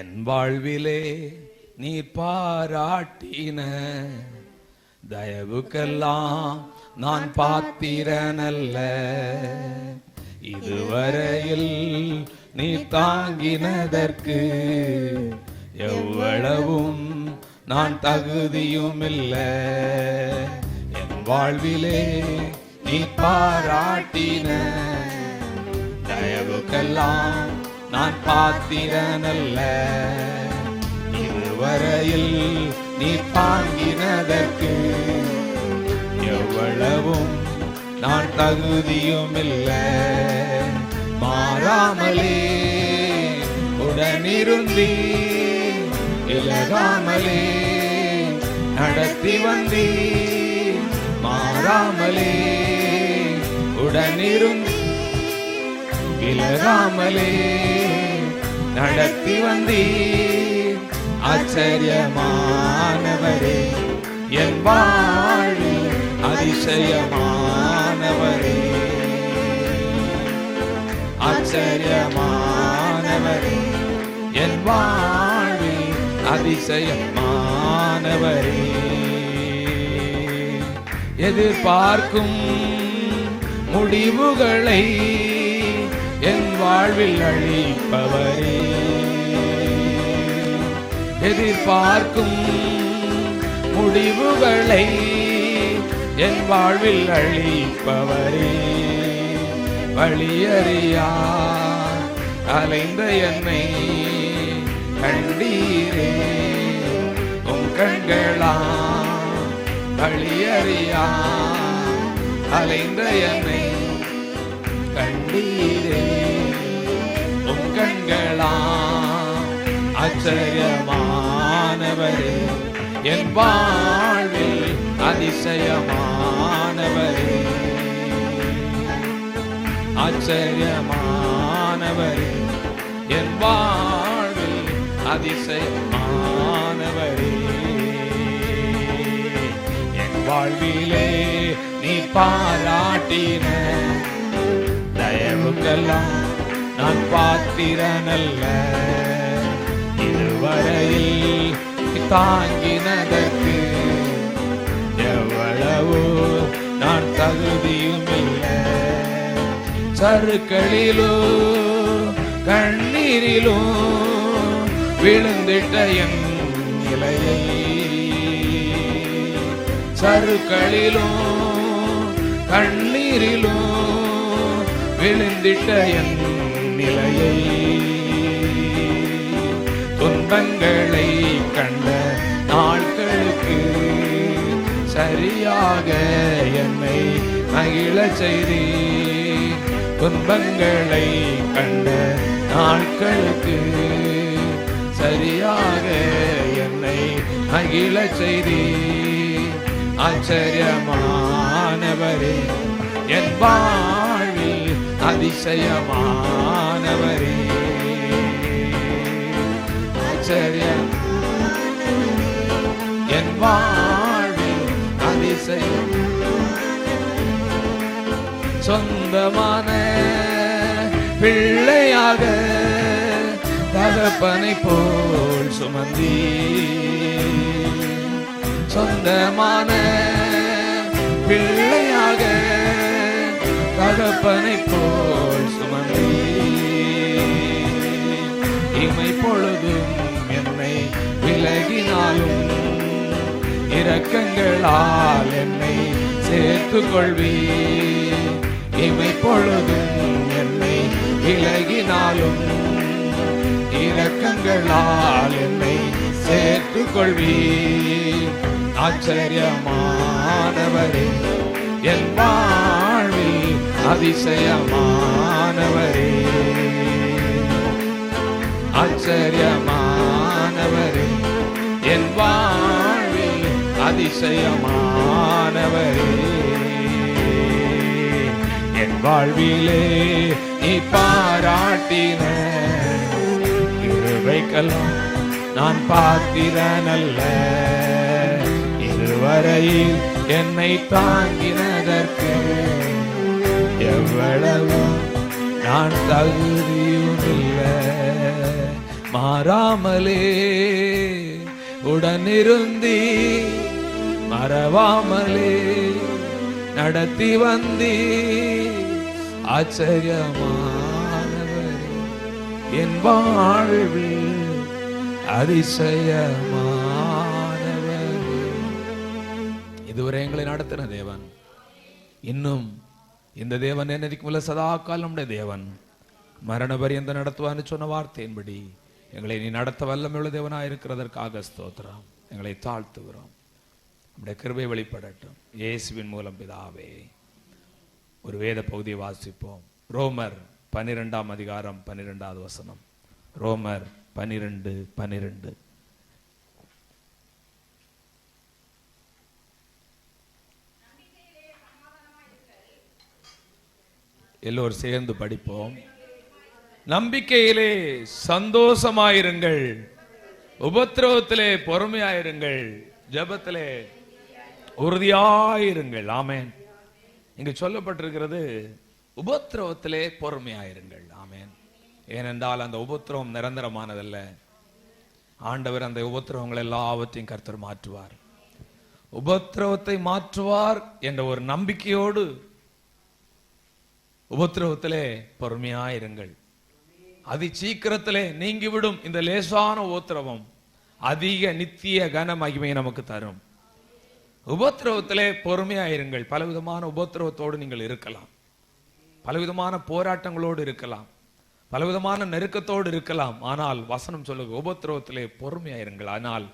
என் வாழ்விலே நீ பாராட்டின தயவுக்கெல்லாம் நான் பாத்திரனல்ல. இதுவரையில் நீ தாங்கினதற்கு எவ்வளவும் நான் தகுதியும் இல்லை. என் வாழ்விலே நீ பாராட்டின தயவுக்கெல்லாம் நான் பாத்திரனல்ல. இதுவரையில் நீ தாங்கினதற்கு எவ்வளவும் நான் தகுதியும் இல்லை. மாறாமலே உடனிருந்தி விலகாமலே நடத்தி வந்தி. மாறாமலே உடனிருந்தி விலகாமலே நடத்தி வந்தி. ஆச்சரியமானவரே என் வாழ்வில் அதிசயமானவரே. ஆச்சரியமானவரே என் வாழ்வில் அதிசயமானவரே. எதிர்பார்க்கும் முடிவுகளை என் வாழ்வில் அளிப்பவரே. எதிர்பார்க்கும் முடிவுகளை என் வாழ்வில் அளிப்பவரே. வழியறியா அலைந்த என்னை கண்டீரே உம் கண்களா. வழியறியா அலைந்த என்னை கண்டீரே உம் கண்களா. ஆச்சரியமானவரே என் வாழ்வில் அதிசயமானவரே. ஆச்சரியமானவரே என் வாழ்வில் அதிசயமானவரே. என் வாழ்விலே நீ பாராட்டின தயவுக்கெல்லாம் நான் பாத்திரனல்ல. இதுவரையில் தாங்கினதற்கு எவ்வளவோ நான் தகுதியும் இல்லை. சறுக்களிலோ கண்ணீரிலோ விழுந்திட்ட என் நிலையை. சறுக்களிலோ கண்ணீரிலோ விழுந்திட்ட என் நிலையை. துன்பங்களை கண்ட நாட்களுக்கு சரியாக என்னை மகிழ செய்தி. துன்பங்களை கண்ட நாட்களுக்கு சரியாக என்னை மகிழ செய்தி. ஆச்சரியமானவரே என் வாழ்வில் அதிசயமானவரே. என் வாழ்வில் அதிசயம். சொந்தமான பிள்ளையாக தகப்பனை போல் சுமந்தி. சொந்தமான பிள்ளையாக தகப்பனை போல் சுமந்தி. இமை பொழுதும் என்னை விலகினாலும் இரக்கங்களால் என்னை சேர்த்துக் கொள்வி. இமை பொழுதும் என்னை விலகினாலும் இரக்கங்களால் என்னை சேர்த்துக் கொள்வி. ஆச்சரியமானவரே என் வாழ்வில் அதிசயமானவரே. ஆச்சரியமானவரே என் வாழ்வில் அதிசயமானவரே. என் வாழ்விலே நீ பாராட்டின கிருபைக்கெல்லாம் நான் பாத்திரனல்ல. இதுவரையில் என்னை தாங்கினதற்கு எவ்வளவு நான் தகுதியும் இல்லை. மாறாமலே உடனிருந்தி மறவாமலே நடத்தி வந்தி ஆச்சரியமானவரே என் வாழ்வில் அதிசயமானவரே. இதுவரை எங்களை நடத்தின தேவன், இன்னும் இந்த தேவன் என்னதிக்கும் உள்ள சதா காலம் நம்முடைய தேவன் மரண பரியந்த நடத்துவான்னு சொன்ன வார்த்தையின்படி எங்களை நீ நடத்த வல்லமையுள்ள தேவனாக இருக்கிறதற்காக ஸ்தோத்திரம். எங்களை தாழ்த்துகிறோம். நம்முடைய கிருபை வெளிப்படட்டும் இயேசுவின் மூலம் பிதாவே. ஒரு வேத பகுதியை வாசிப்போம். ரோமர் 12ஆம் அதிகாரம் 12வது வசனம். ரோமர் 12:12. எல்லோரும் சேர்ந்து படிப்போம். நம்பிக்கையிலே சந்தோஷமாயிருங்கள், உபத்திரவத்திலே பொறுமையாயிருங்கள், ஜெபத்திலே உறுதியாயிருங்கள். ஆமென். இங்கு சொல்லப்பட்டிருக்கிறது உபத்திரவத்திலே பொறுமையாயிருங்கள். ஆமென். ஏனென்றால் அந்த உபத்திரவம் நிரந்தரமானதல்ல. ஆண்டவர் அந்த உபத்திரவங்கள் எல்லாவற்றையும் கர்த்தர் மாற்றுவார். உபத்திரவத்தை மாற்றுவார் என்ற ஒரு நம்பிக்கையோடு உபத்திரவத்திலே பொறுமையாயிருங்கள். அதி சீக்கிரத்திலே நீங்கிவிடும் இந்த லேசான உபத்திரவம் அதிக நித்திய கன மகிமையை நமக்கு தரும். உபத்திரவத்திலே பொறுமையாயிருங்கள். பலவிதமான உபத்திரவத்தோடு நீங்கள் இருக்கலாம், பலவிதமான போராட்டங்களோடு இருக்கலாம், பலவிதமான நெருக்கத்தோடு இருக்கலாம். ஆனால் வசனம் சொல்லுங்க, உபத்திரவத்திலே பொறுமையாயிருங்கள். ஆனால்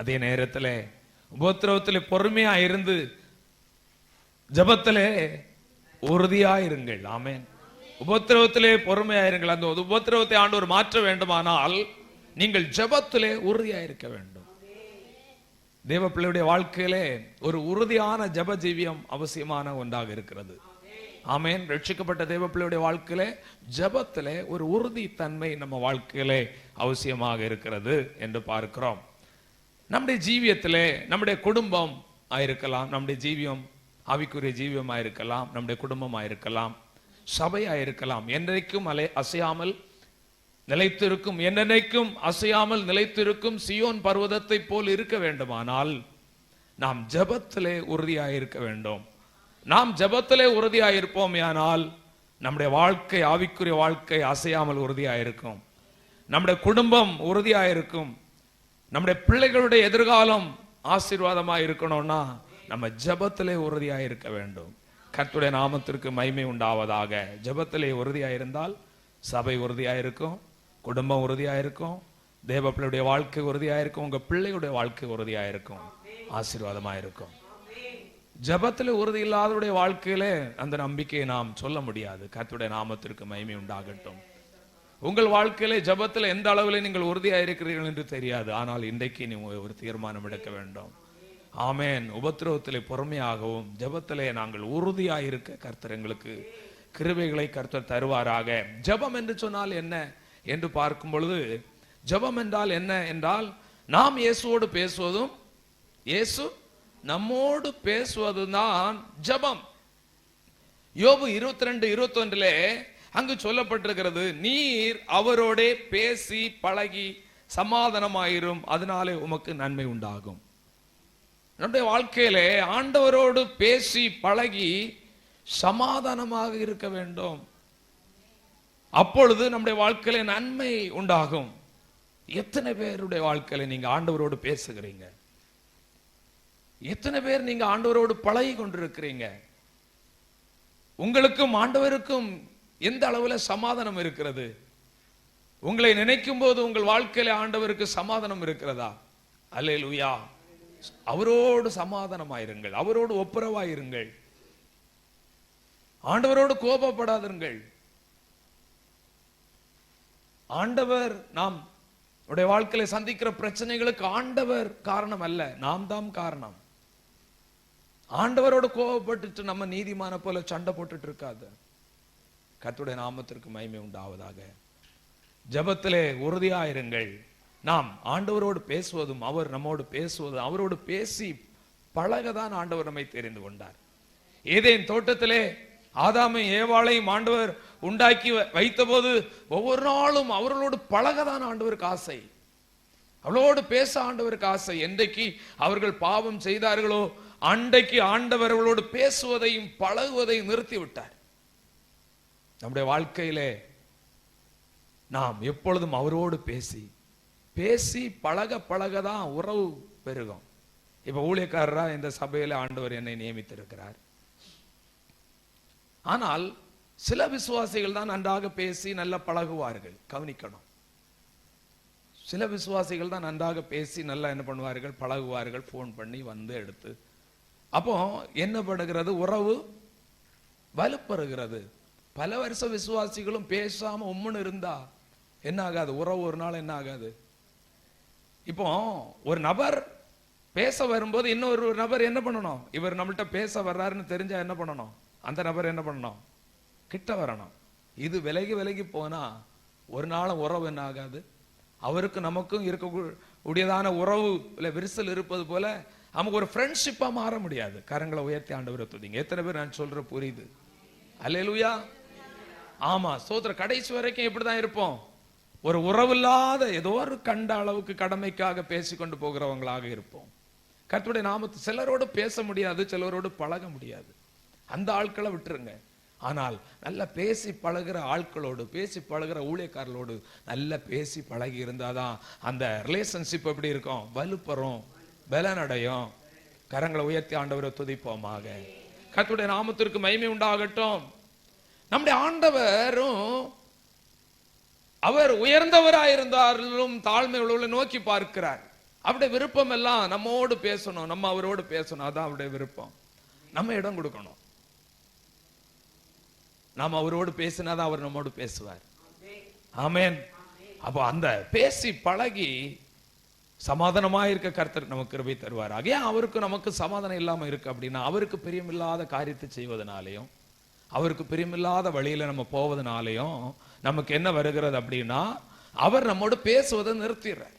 அதே நேரத்திலே உபத்திரவத்திலே பொறுமையாயிருந்து ஜெபத்திலே உறுதியாயிருங்கள். ஆமென். உபத்திரவத்திலே பொறுமையாயிருங்கள். அந்த உபத்திரவத்தை ஆண்டவர் மாற்ற வேண்டுமானால் நீங்கள் ஜெபத்திலே உறுதியாயிருக்க வேண்டும். தேவ பிள்ளையுடைய வாழ்க்கையிலே ஒரு உறுதியான ஜெப ஜீவியம் அவசியமான ஒன்றாக இருக்கிறது. ஆமென். ரட்சிக்கப்பட்ட தேவ பிள்ளையுடைய வாழ்க்கையிலே ஜெபத்திலே ஒரு உறுதி தன்மை நம்ம வாழ்க்கையிலே அவசியமாக இருக்கிறது என்று பார்க்கிறோம். நம்முடைய ஜீவியத்திலே நம்முடைய குடும்பம் ஆயிருக்கலாம், நம்முடைய ஜீவியம் ஆவிக்குரிய ஜீவியமாயிருக்கலாம், நம்முடைய குடும்பமாயிருக்கலாம், சபையாயிருக்கலாம். என்றைக்கும் அசையாமல் நிலைத்திருக்கும், என்னென்னைக்கும் அசையாமல் நிலைத்திருக்கும் சியோன் பர்வதத்தை போல் இருக்க வேண்டுமானால் நாம் ஜெபத்திலே உறுதியாயிருக்க வேண்டும். நாம் ஜெபத்திலே உறுதியாயிருப்போம் ஆனால் நம்முடைய வாழ்க்கை, ஆவிக்குரிய வாழ்க்கை அசையாமல் உறுதியாயிருக்கும். நம்முடைய குடும்பம் உறுதியாயிருக்கும். நம்முடைய பிள்ளைகளுடைய எதிர்காலம் ஆசீர்வாதமாக இருக்கணும்னா நம்ம ஜெபத்திலே உறுதியாயிருக்க வேண்டும். கர்த்தருடைய நாமத்திற்கு மகிமை உண்டாவதாக. ஜெபத்திலே உறுதியாயிருந்தால் சபை உறுதியாயிருக்கும், குடும்பம் உறுதியாயிருக்கும், தேவ பிள்ளையுடைய வாழ்க்கை உறுதியாயிருக்கும், உங்க பிள்ளையுடைய வாழ்க்கை உறுதியாயிருக்கும், ஆசீர்வாதமாயிருக்கும். ஜெபத்திலே உறுதி இல்லாதவருடைய வாழ்க்கையிலே அந்த நம்பிக்கையை நாம் சொல்ல முடியாது. கர்த்தருடைய நாமத்திற்கு மகிமை உண்டாகட்டும். உங்கள் வாழ்க்கையிலே ஜெபத்தில் எந்த அளவில் நீங்கள் உறுதியாயிருக்கிறீர்கள் என்று தெரியாது. ஆனால் இன்றைக்கு நீ ஒரு தீர்மானம் எடுக்க வேண்டும். ஆமென். உபத்திரவத்திலே பொறுமையாகவும் ஜெபத்திலே நாங்கள் உறுதியாயிருக்க கர்த்தர் எங்களுக்கு கிருபைகளை கர்த்தர் தருவாராக. ஜெபம் என்று சொன்னால் என்ன என்று பார்க்கும் பொழுது, ஜெபம் என்றால் என்ன என்றால் நாம் இயேசுவோடு பேசுவதும் இயேசு நம்மோடு பேசுவதுதான் ஜெபம். யோபு 22:21 அங்கு சொல்லப்பட்டிருக்கிறது, நீர் அவரோட பேசி பழகி சமாதானமாயிரும், அதனாலே உமக்கு நன்மை உண்டாகும். நம்முடைய வாழ்க்கையிலே ஆண்டவரோடு பேசி பழகி சமாதானமாக இருக்க வேண்டும். அப்பொழுது நம்முடைய வாழ்க்கையில நன்மை உண்டாகும். எத்தனை பேருடைய வாழ்க்கையில நீங்க ஆண்டவரோடு பேசுகிறீங்க? எத்தனை பேர் நீங்க ஆண்டவரோடு பழகி கொண்டிருக்கிறீங்க? உங்களுக்கும் ஆண்டவருக்கும் எந்த அளவுல சமாதானம் இருக்கிறது? உங்களை நினைக்கும் போது உங்கள் வாழ்க்கையில ஆண்டவருக்கு சமாதானம் இருக்கிறதா? அல்லேலூயா. அவரோடு சமாதானமாயிருங்கள், அவரோடு ஒப்புரவாயிருங்கள், ஆண்டவரோடு கோபப்படாதிருங்கள். ஆண்டவர் நாம் உடைய வாழ்க்கையில சந்திக்கிற பிரச்சனைகளுக்கு ஆண்டவர் காரணம் அல்ல, நாம் தான் காரணம். ஆண்டவரோடு கோபப்பட்டு நம்ம நீதிமான போல சண்டை போட்டுட்டு இருக்காது. கர்த்தருடைய நாமத்திற்கு மகிமை உண்டாவதாக. ஜெபத்திலே உறுதியாயிருங்கள். நாம் ஆண்டவரோடு பேசுவதும் அவர் நம்மோடு பேசுவதும், அவரோடு பேசி பழகதான் ஆண்டவர் நம்மை தெரிந்து கொண்டார். ஏதேன் தோட்டத்திலே ஆதாமை ஏவாளையும் ஆண்டவர் உண்டாக்கி வைத்த போது ஒவ்வொரு நாளும் அவர்களோடு பழகதான் ஆண்டவருக்கு ஆசை, அவளோடு பேச ஆண்டவருக்கு ஆசை. என்றைக்கு அவர்கள் பாவம் செய்தார்களோ அன்றைக்கு ஆண்டவர் அவர்களோடு பேசுவதையும் பழகுவதையும் நிறுத்தி விட்டார். நம்முடைய வாழ்க்கையிலே நாம் எப்பொழுதும் அவரோடு பேசி பேசி பழக பழகதான் உறவு பெருகும். இப்ப ஊழியக்காரரா இந்த சபையில ஆண்டவர் என்னை நியமித்திருக்கிறார். ஆனால் சில விசுவாசிகள் தான் நன்றாக பேசி நல்ல பழகுவார்கள். கவனிக்கணும், சில விசுவாசிகள் தான் நன்றாக பேசி நல்லா என்ன பண்ணுவார்கள், பழகுவார்கள், போன் பண்ணி வந்து எடுத்து. அப்போ என்ன பண்ணுகிறது, உறவு வலுப்பெறுகிறது. பல வருஷ விசுவாசிகளும் பேசாம உம்முன்னு இருந்தா என்ன ஆகாது, உறவு ஒரு நாள் என்ன ஆகாது. இப்போ ஒரு நபர் பேச வரும்போது இன்னொரு நபர் என்ன பண்ணணும், இவர் நம்மள்கிட்ட பேச வர்றாருன்னு தெரிஞ்சா என்ன பண்ணணும், அந்த நபர் என்ன பண்ணணும், கிட்ட வரணும். இது விலகி விலகி போனா ஒரு நாளும் உறவு என்ன ஆகாது. அவருக்கு நமக்கும் இருக்கக்கூடியதான உறவு விரிசல் இருப்பது போல நமக்கு ஒரு ஃப்ரெண்ட்ஷிப்பா மாற முடியாது. கரங்களை உயர்த்தி ஆண்டவரை துதிங்க. எத்தனை பேர் நான் சொல்ற புரியுது? அல்லேலூயா. ஆமா, ஸ்தோத்திரம். கடைசி வரைக்கும் இப்படிதான் இருப்போம். ஒரு உறவில்லாத ஏதோ ஒரு கண்ட அளவுக்கு கடமைக்காக பேசிக்கொண்டு போகிறவங்களாக இருப்போம். கர்த்தருடைய நாமத்தை சிலரோடு பேச முடியாது, சிலரோடு பழக முடியாது. அந்த ஆட்களை விட்டுருங்க. ஆனால் நல்ல பேசி பழகிற ஆட்களோடு, பேசி பழகிற ஊழியக்காரர்களோடு நல்ல பேசி பழகி இருந்தாதான் அந்த ரிலேஷன்ஷிப் எப்படி இருக்கும், வலுப்பெறும், பலனடையும். கரங்களை உயர்த்தி ஆண்டவரை துதிப்போமாக. கர்த்தருடைய நாமத்திற்கு மகிமை உண்டாகட்டும். நம்முடைய ஆண்டவரும் அவர் உயர்ந்தவராயிருந்தாலும் தாழ்மை உள்ளவர்களை நோக்கி பார்க்கிறார். அவருடைய விருப்பம் எல்லாம் நம்மோடு பேசணும், நம்ம அவரோடு பேசணும். அதான் அவருடைய விருப்பம். நம்ம இடம் கொடுக்கணும். நாம் அவரோடு பேசினாதான் அவர் நம்மோடு பேசுவார். ஆமென். அப்போ அந்த பேசி பழகி சமாதானமாக இருக்க கர்த்தர் நமக்கு கிருபை தருவார். ஏன் அவருக்கு நமக்கு சமாதானம் இல்லாம இருக்கு அப்படின்னா, அவருக்கு பிரியமில்லாத காரியத்தை செய்வதனாலையும் அவருக்கு பிரியமில்லாத வழியில நம்ம போவதனாலையும் நமக்கு என்ன வருகிறது அப்படின்னா, அவர் நம்மோடு பேசுவதை நிறுத்திடுறார்.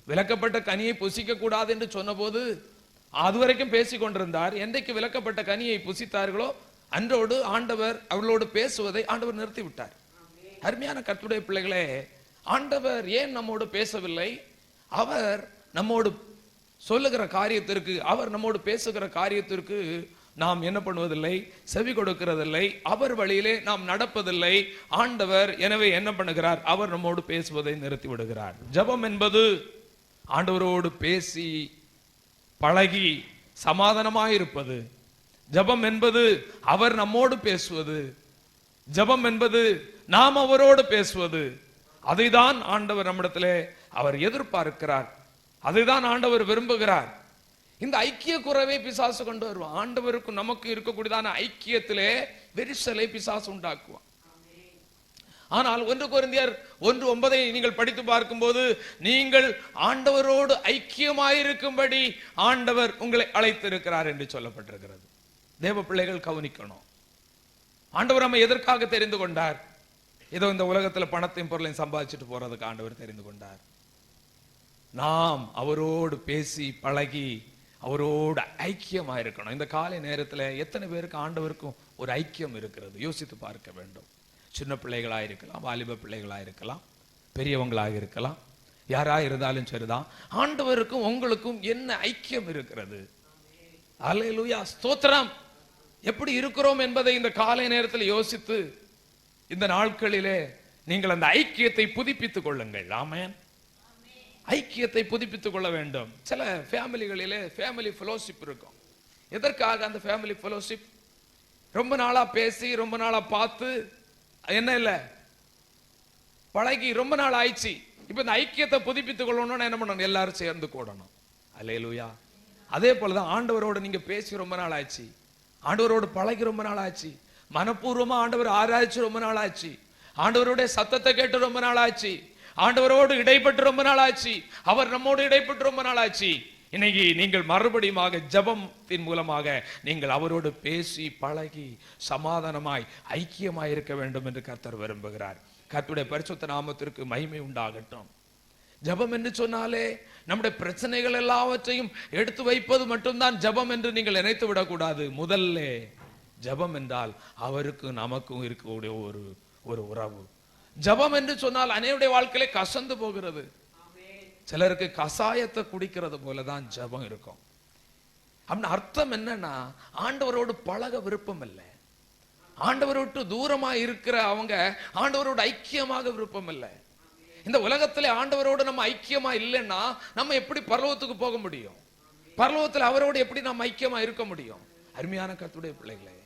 விலக்கப்பட்ட கனியை புசிக்க கூடாது என்று சொன்ன போது அதுவரைக்கும் பேசி கொண்டிருந்தார். என்றைக்கு விலக்கப்பட்ட கனியை புசித்தார்களோ அன்றோடு ஆண்டவர் அவர்களோடு பேசுவதை ஆண்டவர் நிறுத்தி விட்டார். அருமையான கர்த்தருடைய பிள்ளைகளே, ஆண்டவர் ஏன் நம்மோடு பேசவில்லை? அவர் நம்மோடு சொல்லுகிற காரியத்திற்கு, அவர் நம்மோடு பேசுகிற காரியத்திற்கு நாம் என்ன பண்ணுவதில்லை, செவி கொடுக்கிறதில்லை. அவர் வழியிலே நாம் நடப்பதில்லை. ஆண்டவர் எனவே என்ன பண்ணுகிறார், அவர் நம்மோடு பேசுவதை நிறுத்தி விடுகிறார். ஜெபம் என்பது ஆண்டவரோடு பேசி பழகி சமாதானமாயிருப்பது. ஜெபம் என்பது அவர் நம்மோடு பேசுவது. ஜெபம் என்பது நாம் அவரோடு பேசுவது. அதைதான் ஆண்டவர் நம்மிடத்திலே அவர் எதிர்பார்க்கிறார். அதைதான் ஆண்டவர் விரும்புகிறார். இந்த ஐக்கிய குறைவை பிசாசு கொண்டு வருவான். ஆண்டவருக்கும் நமக்கு இருக்கக்கூடியதான ஐக்கியத்திலே விரிசலை பிசாசு உண்டாக்குவான். ஆனால் 1 கொரிந்தியர் 1:9 நீங்கள் படித்து பார்க்கும்போது, நீங்கள் ஆண்டவரோடு ஐக்கியமாயிருக்கும்படி ஆண்டவர் உங்களை அழைத்திருக்கிறார் என்று சொல்லப்பட்டிருக்கிறது. தேவ பிள்ளைகள் கவனிக்கணும். ஆண்டவர் நம்ம எதற்காக தெரிந்து கொண்டார்? ஏதோ இந்த உலகத்துல பணத்தையும் பொருளையும் சம்பாதிச்சுட்டு போறதுக்கு ஆண்டவர் தெரிந்து கொண்டார். நாம் அவரோடு பேசி பழகி அவரோடு ஐக்கியமா இருக்கணும். இந்த காலை நேரத்துல எத்தனை பேருக்கு ஆண்டவருக்கும் ஒரு ஐக்கியம் இருக்கிறது? யோசித்து பார்க்க வேண்டும். சின்ன பிள்ளைகளா இருக்கலாம், வாலிப பிள்ளைகளா இருக்கலாம், பெரியவங்களாக இருக்கலாம், யாரா இருந்தாலும் சரிதான். ஆண்டவருக்கும் உங்களுக்கும் என்ன ஐக்கியம் இருக்கிறது? அல்லேலூயா, ஸ்தோத்திரம். எப்படி இருக்கிறோம் என்பதை இந்த காலை நேரத்தில் யோசித்து இந்த நாட்களிலே நீங்கள் அந்த ஐக்கியத்தை புதுப்பித்துக் கொள்ளுங்கள். ஆமென். ஐக்கியத்தை புதுப்பித்துக் கொள்ள வேண்டும். சில ஃபேமிலிகளிலே ஃபேமிலி ஃபெலோஷிப் இருக்கும். எதற்காக அந்த ஃபேமிலி ஃபெலோஷிப்? ரொம்ப நாளா பேசி, ரொம்ப நாளா பார்த்து, என்ன இல்லை பழகி ரொம்ப நாள் ஆயிடுச்சு. இப்ப இந்த ஐக்கியத்தை புதுப்பித்துக் கொள்ளணும்னு என்ன பண்ணணும்? எல்லாரும் சேர்ந்து கூடணும். அல்லேலூயா. அதே போலதான் ஆண்டவரோடு நீங்க பேசி ரொம்ப நாள் ஆச்சு, ஆண்டவரோடு பழகி ரொம்ப நாள் ஆச்சு, மனப்பூர்வமா ஆண்டவர் ஆராய்ச்சி ரொம்ப நாள் ஆச்சு, ஆண்டவருடைய சத்தத்தை கேட்டு ரொம்ப நாள் ஆச்சு, ஆண்டவரோடு இடைப்பட்டு ரொம்ப நாள் ஆச்சு, அவர் நம்மோடு இடைப்பட்டு ரொம்ப நாள் ஆச்சு. இன்னைக்கு நீங்கள் மறுபடியும் ஜெபத்தின் மூலமாக நீங்கள் அவரோடு பேசி பழகி சமாதானமாய் ஐக்கியமாய் இருக்க வேண்டும் என்று கர்த்தர் விரும்புகிறார். கர்த்தருடைய பரிசுத்த நாமத்திற்கு மகிமை உண்டாகட்டும். ஜெபம் என்று சொன்னாலே நம்முடைய பிரச்சனைகள் எல்லாவற்றையும் எடுத்து வைப்பது மட்டும்தான் ஜெபம் என்று நீங்கள் நினைத்து விடக்கூடாது. முதல்ல ஜெபம் என்றால் அவருக்கும் நமக்கும் இருக்கக்கூடிய ஒரு உறவு. ஜெபம் என்று சொன்னால் அனைவருடைய வாழ்க்கையிலே கசந்து போகிறது. சிலருக்கு கசாயத்தை குடிக்கிறது போலதான் ஜெபம் இருக்கும். அப்படின்னு அர்த்தம் என்னன்னா, ஆண்டவரோடு பழக விருப்பம் இல்லை, ஆண்டவரை விட்டு தூரமா இருக்கிற அவங்க ஆண்டவரோடு ஐக்கியமாக விருப்பம் இல்லை. இந்த உலகத்திலே ஆண்டவரோடு நம்ம ஐக்கியமா இல்லைன்னா நம்ம எப்படி பரலோகத்துக்கு போக முடியும்? பரலோகத்தில் அவரோடு எப்படி நம்ம ஐக்கியமா இருக்க முடியும்? அருமையான கர்த்தருடைய பிள்ளைகளே,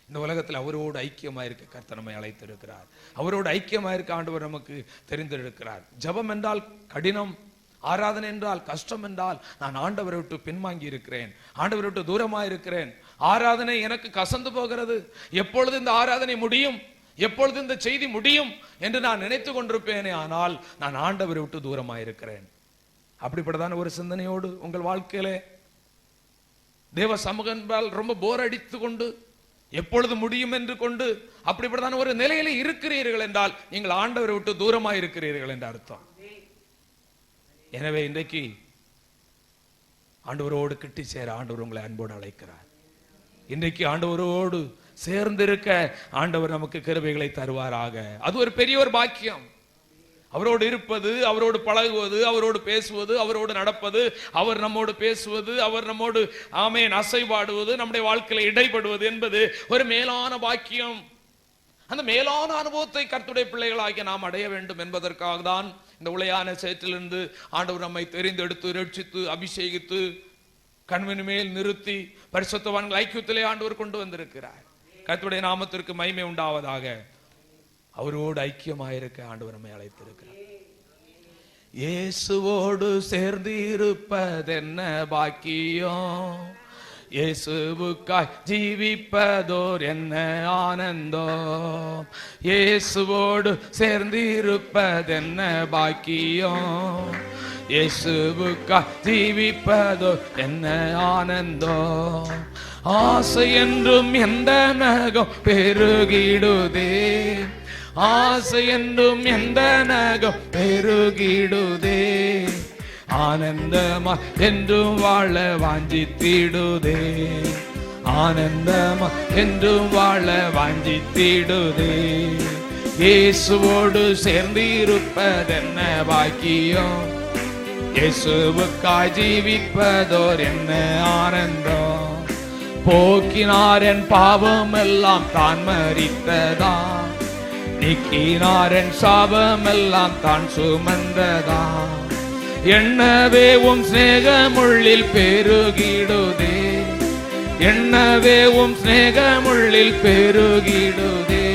இந்த உலகத்தில் அவரோடு ஐக்கியமா இருக்க கர்த்தர் நம்மை அழைத்திருக்கிறார். அவரோடு ஐக்கியமா இருக்க ஆண்டவர் நமக்கு தெரிந்திருக்கிறார். ஜெபம் என்றால் கடினம், ஆராதனை என்றால் கஷ்டம் என்றால் நான் ஆண்டவரை விட்டு பின்வாங்கி இருக்கிறேன், ஆண்டவரை விட்டு தூரமா இருக்கிறேன், ஆராதனை எனக்கு கசந்து போகிறது, எப்பொழுது இந்த ஆராதனை முடியும், எப்பொழுது இந்த செய்தி முடியும் என்று நான் நினைத்து கொண்டிருப்பேனே, ஆனால் நான் ஆண்டவரை விட்டு தூரமா இருக்கிறேன். அப்படிப்பட்டதான ஒரு சிந்தனையோடு உங்கள் வாழ்க்கையிலே தேவ சமூகம் ரொம்ப போர் அடித்து கொண்டு எப்பொழுது முடியும் என்று கொண்டு அப்படிப்பட்டதான ஒரு நிலையில இருக்கிறீர்கள் என்றால் நீங்கள் ஆண்டவரை விட்டு தூரமா இருக்கிறீர்கள் என்று அர்த்தம். எனவே இன்றைக்கு ஆண்டவரோடு கிட்டி சேர ஆண்டவர் உங்களை அன்போடு அழைக்கிறார். இன்றைக்கு ஆண்டவரோடு சேர்ந்திருக்க ஆண்டவர் நமக்கு கிருபைகளை தருவாராக. அது ஒரு பெரிய ஒரு பாக்கியம். அவரோடு இருப்பது, அவரோடு பழகுவது, அவரோடு பேசுவது, அவரோடு நடப்பது, அவர் நம்மோடு பேசுவது, அவர் நம்மோடு ஆமென் அசைவாடுவது, நம்முடைய வாழ்க்கையில இடைப்படுவது என்பது ஒரு மேலான பாக்கியம். அந்த மேலான அனுபவத்தை கர்த்தருடைய பிள்ளைகளாகிய நாம் அடைய வேண்டும் என்பதற்காக தான் இந்த உளையான சேற்றிலிருந்து ஆண்டவர் நம்மை தெரிந்தெடுத்து ரட்சித்து அபிஷேகித்து கண்மணி மேல் நிறுத்தி பரிசுத்தவான்கள் ஐக்கியத்திலே ஆண்டவர் கொண்டு வந்திருக்கிறார். கர்த்தருடைய நாமத்திற்கு மகிமை உண்டாவதாக. அவரோடு ஐக்கியமாயிருக்க ஆண்டவர் நம்மை அழைத்திருக்கிறார். இயேசுவோடு சேர்ந்து இருப்பதென்ன பாக்கியம், இயேசுவுக்காய் ஜீவிப்பதோர் என்ன ஆனந்தம், இயேசுவோடு சேர்ந்து இருப்பதென்ன பாக்கியம், இயேசுவுக்காய் ஜீவிப்பதோர் என்ன ஆனந்தம், ஆசை என்றும் எந்த நகம் பெருகிடுதே, ஆசை என்றும் எந்த நகம் பெருகிடுதே, ஆனந்தமா என்றும் வாழ வாஞ்சித்திடுதே, ஆனந்தமா என்றும் வாழ வாஞ்சித்திடுதே, இயேசுவோடு சேர்ந்து இருப்பதென்ன பாக்கியம், இயேசுவுக்காய் ஜீவிப்பதோர் என்ன ஆனந்தம், போக்கினார் என் பாவம் எல்லாம் தான் மரித்ததா, நீக்கினார் என் சாபம் எல்லாம் தான் சுமந்ததா, என்னவே உம் சிநேகமுள்ளில் பெருகிடுதே, என்னவே உம் சிநேகமுள்ளில் பெருகிடுதே,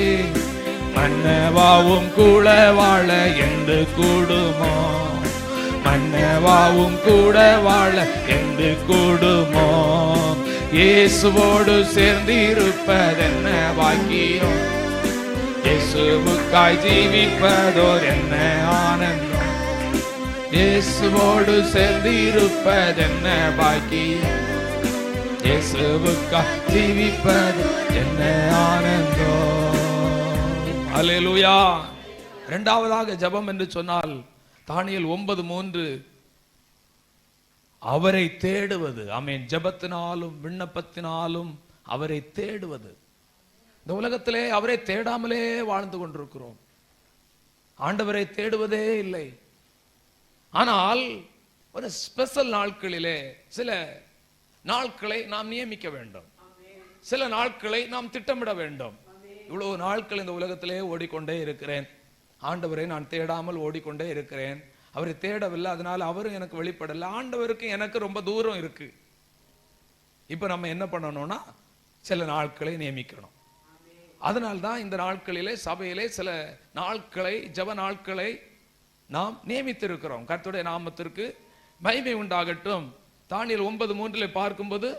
மன்னவாவும் கூட வாழ என்று கூடுமோ, மன்னவாவும் கூட வாழ என்று கூடுமோ, இயேசுவோடு சேர்ந்து இருப்பதென்ன பாக்கியம், இயேசுவுக்காய் ஜீவிப்பதோர் என்ன ஆனந்தம், இயேசுவோடு சேர்ந்து இருப்பதென்ன பாக்கியம், இயேசுவுக்காய் ஜீவிப்பது என்ன ஆனந்தம். அல்லேலூயா. இரண்டாவதாக ஜெபம் என்று சொன்னால் தானியேல் 9:3 அவரை தேடுவது. ஆமென். ஜெபத்தினாலும் விண்ணப்பத்தினாலும் அவரை தேடுவது. இந்த உலகத்திலே அவரை தேடாமலே வாழ்ந்து கொண்டிருக்கிறோம். ஆண்டவரை தேடுவதே இல்லை. ஆனால் ஒரு ஸ்பெஷல் நாட்களிலே சில நாட்களை நாம் நியமிக்க வேண்டும், சில நாட்களை நாம் திட்டமிட வேண்டும். இவ்வளவு நாட்கள் இந்த உலகத்திலே ஓடிக்கொண்டே இருக்கிறேன், ஆண்டவரை நான் தேடாமல் ஓடிக்கொண்டே இருக்கிறேன், அவரை தேடவில்லை, அதனால அவரும் எனக்கு வெளிப்படல, ஆண்டவருக்கு எனக்கு ரொம்ப தூரம் இருக்கு. இப்ப நம்ம என்ன பண்ணணும்னா சில நாட்களை நியமிக்கணும். அதனால்தான் இந்த நாட்களிலே சபையிலே சில நாட்களை, ஜெப நாட்களை நாம் நியமித்திருக்கிறோம். கர்த்தருடைய நாமத்திற்கு மகிமை உண்டாகட்டும். தானியேல் 9:3 பார்க்கும்போது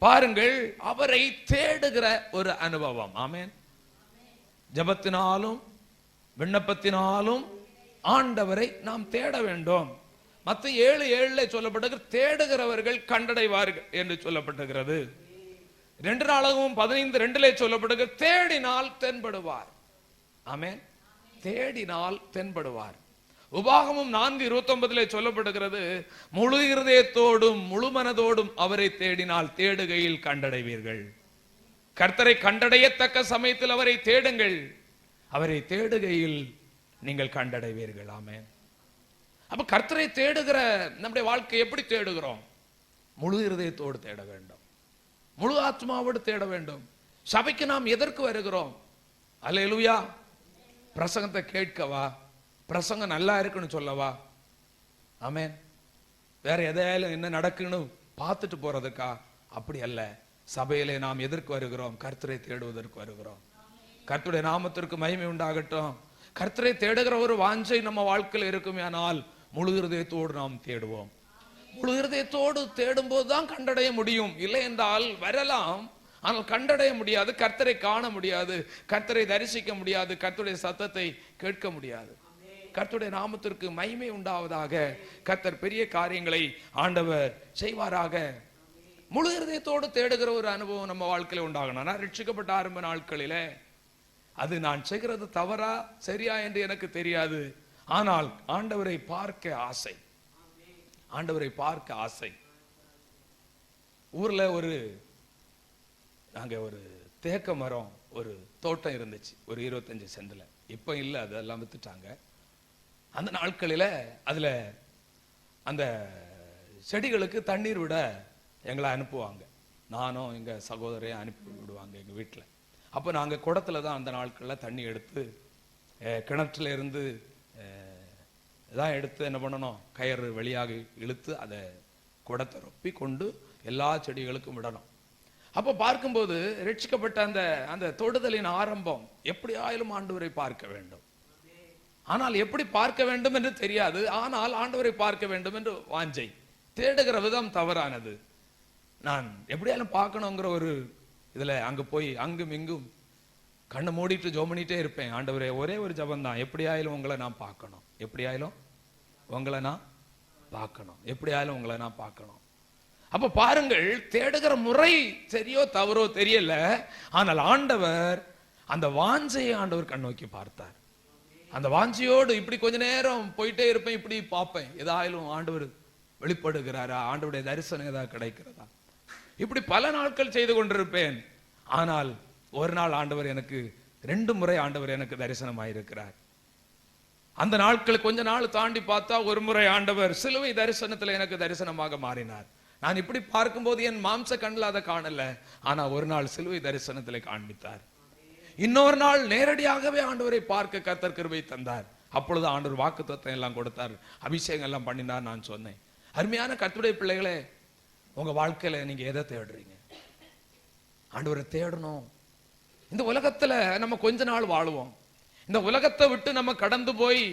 பாருங்கள், அவரை தேடுகிற ஒரு அனுபவம். ஆமென். ஜெபத்தினாலும் விண்ணப்பத்தினாலும் ஆண்டவரை நாம் தேட வேண்டும். மத்தேயு 7:7 சொல்லப்பட்டிருக்கிறது, தேடுகிறவர்கள் கண்டடைவார்கள் என்று சொல்லப்பட்டிருக்கிறது. 2 நாளாகவும் 15:2 சொல்லப்பட்டிருக்கிறது, தேடினால் தென்படுவார். ஆமென். தேடினால் தென்படுவார். உபாகமம் 4:29 சொல்லப்படுகிறது, முழு இருதயத்தோடும் முழு மனதோடும் அவரை தேடினால் தேடுகையில் கண்டடைவீர்கள். கர்த்தரை கண்டடையத்தக்க சமயத்தில் அவரை தேடுங்கள், அவரை தேடுகையில் நீங்கள் கண்டடைவீர்கள். ஆமென். அப்ப கர்த்தரை தேடுகிற நம்முடைய வாழ்க்கை எப்படி தேடுகிறோம்? முழு இருதயத்தோடு தேட வேண்டும், முழு ஆத்மாவோடு தேட வேண்டும். சபைக்கு நாம் எதற்கு வருகிறோம்? அல்லேலூயா. பிரசங்கத்தை கேட்கவா? பிரசங்கம் நல்லா இருக்குன்னு சொல்லவா? ஆமென். வேற எதையாலும் என்ன நடக்குன்னு பார்த்துட்டு போறதுக்கா? அப்படி அல்ல. சபையிலே நாம் எதற்கு வருகிறோம்? கர்த்தரை தேடுவதற்கு வருகிறோம். கர்த்தருடைய நாமத்திற்கு மகிமை உண்டாகட்டும். கர்த்தரை தேடுகிற ஒரு வாஞ்சை நம்ம வாழ்க்கையில் இருக்குமே, ஆனால் முழு இருதயத்தோடு நாம் தேடுவோம். முழு இருதயத்தோடு தேடும் போதுதான் கண்டடைய முடியும். இல்லை என்றால் வரலாம், ஆனால் கண்டடைய முடியாது, கர்த்தரை காண முடியாது, கர்த்தரை தரிசிக்க முடியாது, கர்த்தருடைய சத்தத்தை கேட்க முடியாது. கர்த்தருடைய நாமத்திற்கு மகிமை உண்டாவதாக. கர்த்தர் பெரிய காரியங்களை ஆண்டவர் செய்வாராக. முழு இருதயத்தோடு தேடுகிற ஒரு அனுபவம் நம்ம வாழ்க்கையில உண்டாகணும். நான் ரட்சிக்கப்பட்ட ஆரம்ப நாட்களிலே அது நான் செய்கிறது தவறா சரியா என்று எனக்கு தெரியாது, ஆனால் ஆண்டவரை பார்க்க ஆசை, ஆண்டவரை பார்க்க ஆசை. ஊர்ல நாங்க ஒரு தேக்க மரம், ஒரு தோட்டம் இருந்துச்சு, ஒரு 25 சென்ட்ல. இப்ப இல்ல, அதெல்லாம் வித்துட்டாங்க. அந்த நாட்களில அதுல அந்த செடிகளுக்கு தண்ணீர் விட எங்களை அனுப்புவாங்க. நானும் எங்க சகோதரையும் அனுப்பி விடுவாங்க எங்க வீட்டுல. அப்ப நாங்க குடத்துல தான் அந்த நாட்கள்ல தண்ணி எடுத்து, கிணற்றுல இருந்து தான் எடுத்து என்ன பண்ணணும், கயிறு வெளியாக இழுத்து அதை குடத்தை ரொப்பி கொண்டு எல்லா செடிகளுக்கும் விடணும். அப்ப பார்க்கும்போது ரட்சிக்கப்பட்ட அந்த தொடுதலின் ஆரம்பம் எப்படி ஆயிலும் ஆண்டவரை பார்க்க வேண்டும். ஆனால் எப்படி பார்க்க வேண்டும் என்று தெரியாது, ஆனால் ஆண்டவரை பார்க்க வேண்டும் என்று வாஞ்சை. தேடுகிற விதம் தவறானது. நான் எப்படியாலும் பார்க்கணுங்கிற ஒரு இதுல அங்க போய் அங்கும் இங்கும் கண்ணை மூடிட்டு ஜெபம் பண்ணிட்டே இருப்பேன். ஆண்டவரே, ஒரே ஒரு ஜெபம் தான், எப்படியாயிலும் உங்களை நான் பார்க்கணும், எப்படியாயிலும் உங்களை நான் பார்க்கணும், எப்படியாயிலும் உங்களை நான் பார்க்கணும். அப்ப பாருங்கள், தேடுகிற முறை சரியோ தவறோ தெரியல, ஆனால் ஆண்டவர் அந்த வாஞ்சையை ஆண்டவர் கண்ணோக்கி பார்த்தார். அந்த வாஞ்சையோடு இப்படி கொஞ்ச நேரம் போயிட்டே இருப்பேன், இப்படி பார்ப்பேன், ஏதாயிலும் ஆண்டவர் வெளிப்படுகிறாரா, ஆண்டவருடைய தரிசனம் ஏதாவது கிடைக்கிறதா, இப்படி பல நாட்கள் செய்து கொண்டிருப்பேன். ஆனால் ஒரு நாள் ஆண்டவர் எனக்கு 2 முறை ஆண்டவர் எனக்கு தரிசனமாயிருக்கிறார். அந்த நாட்கள் கொஞ்ச நாள் தாண்டி பார்த்தா ஒரு முறை ஆண்டவர் சிலுவை தரிசனத்துல எனக்கு தரிசனமாக மாறினார். நான் இப்படி பார்க்கும்போது என் மாம்ச கண்ணில் அதை காணல, ஆனா ஒரு நாள் சிலுவை தரிசனத்திலே காண்பித்தார். இன்னொரு நாள் நேரடியாகவே ஆண்டவரை பார்க்க கர்த்தர் கிருபை தந்தார். அப்பொழுது ஆண்டவர் வாக்குத்தத்தம் எல்லாம் கொடுத்தார், அபிஷேகம் எல்லாம் பண்ணினார். நான் சொன்னேன், அருமையான கர்த்தருடைய பிள்ளைகளே, உங்க வாழ்க்கையில நீங்க எதை தேடுறீங்க? ஆண்டவரை தேடணும். இந்த உலகத்துல நம்ம கொஞ்ச நாள் வாழுவோம். இந்த உலகத்தை விட்டு நம்ம கடந்து போய்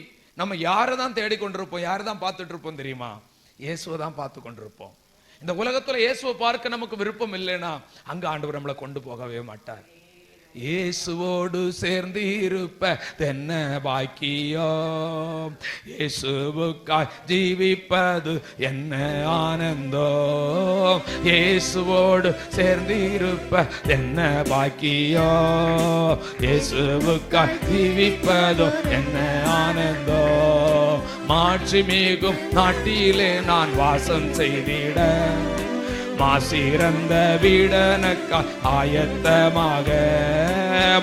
நம்ம யாரை தான் தேடிக்கொண்டிருப்போம், யாரை தான் பார்த்துட்டு இருப்போம் தெரியுமா? இயேசுவை தான் பார்த்து கொண்டிருப்போம். இந்த உலகத்துல இயேசுவை பார்க்க நமக்கு விருப்பம் இல்லைன்னா அங்க ஆண்டவர் நம்மளை கொண்டு போகவே மாட்டார். இயேசுவோடு சேர்ந்து இருப்பதென்ன பாக்கியம், இயேசுவுக்காய் ஜீவிப்பது என்ன ஆனந்தம், இயேசுவோடு சேர்ந்து இருப்பதென்ன பாக்கியம், இயேசுவுக்காய் ஜீவிப்பது என்ன ஆனந்தம், மாட்சி மிகும் நாட்டிலே நான் வாசம் செய்திட, மாசிறந்த வீடனக்கா ஆயத்தமாக,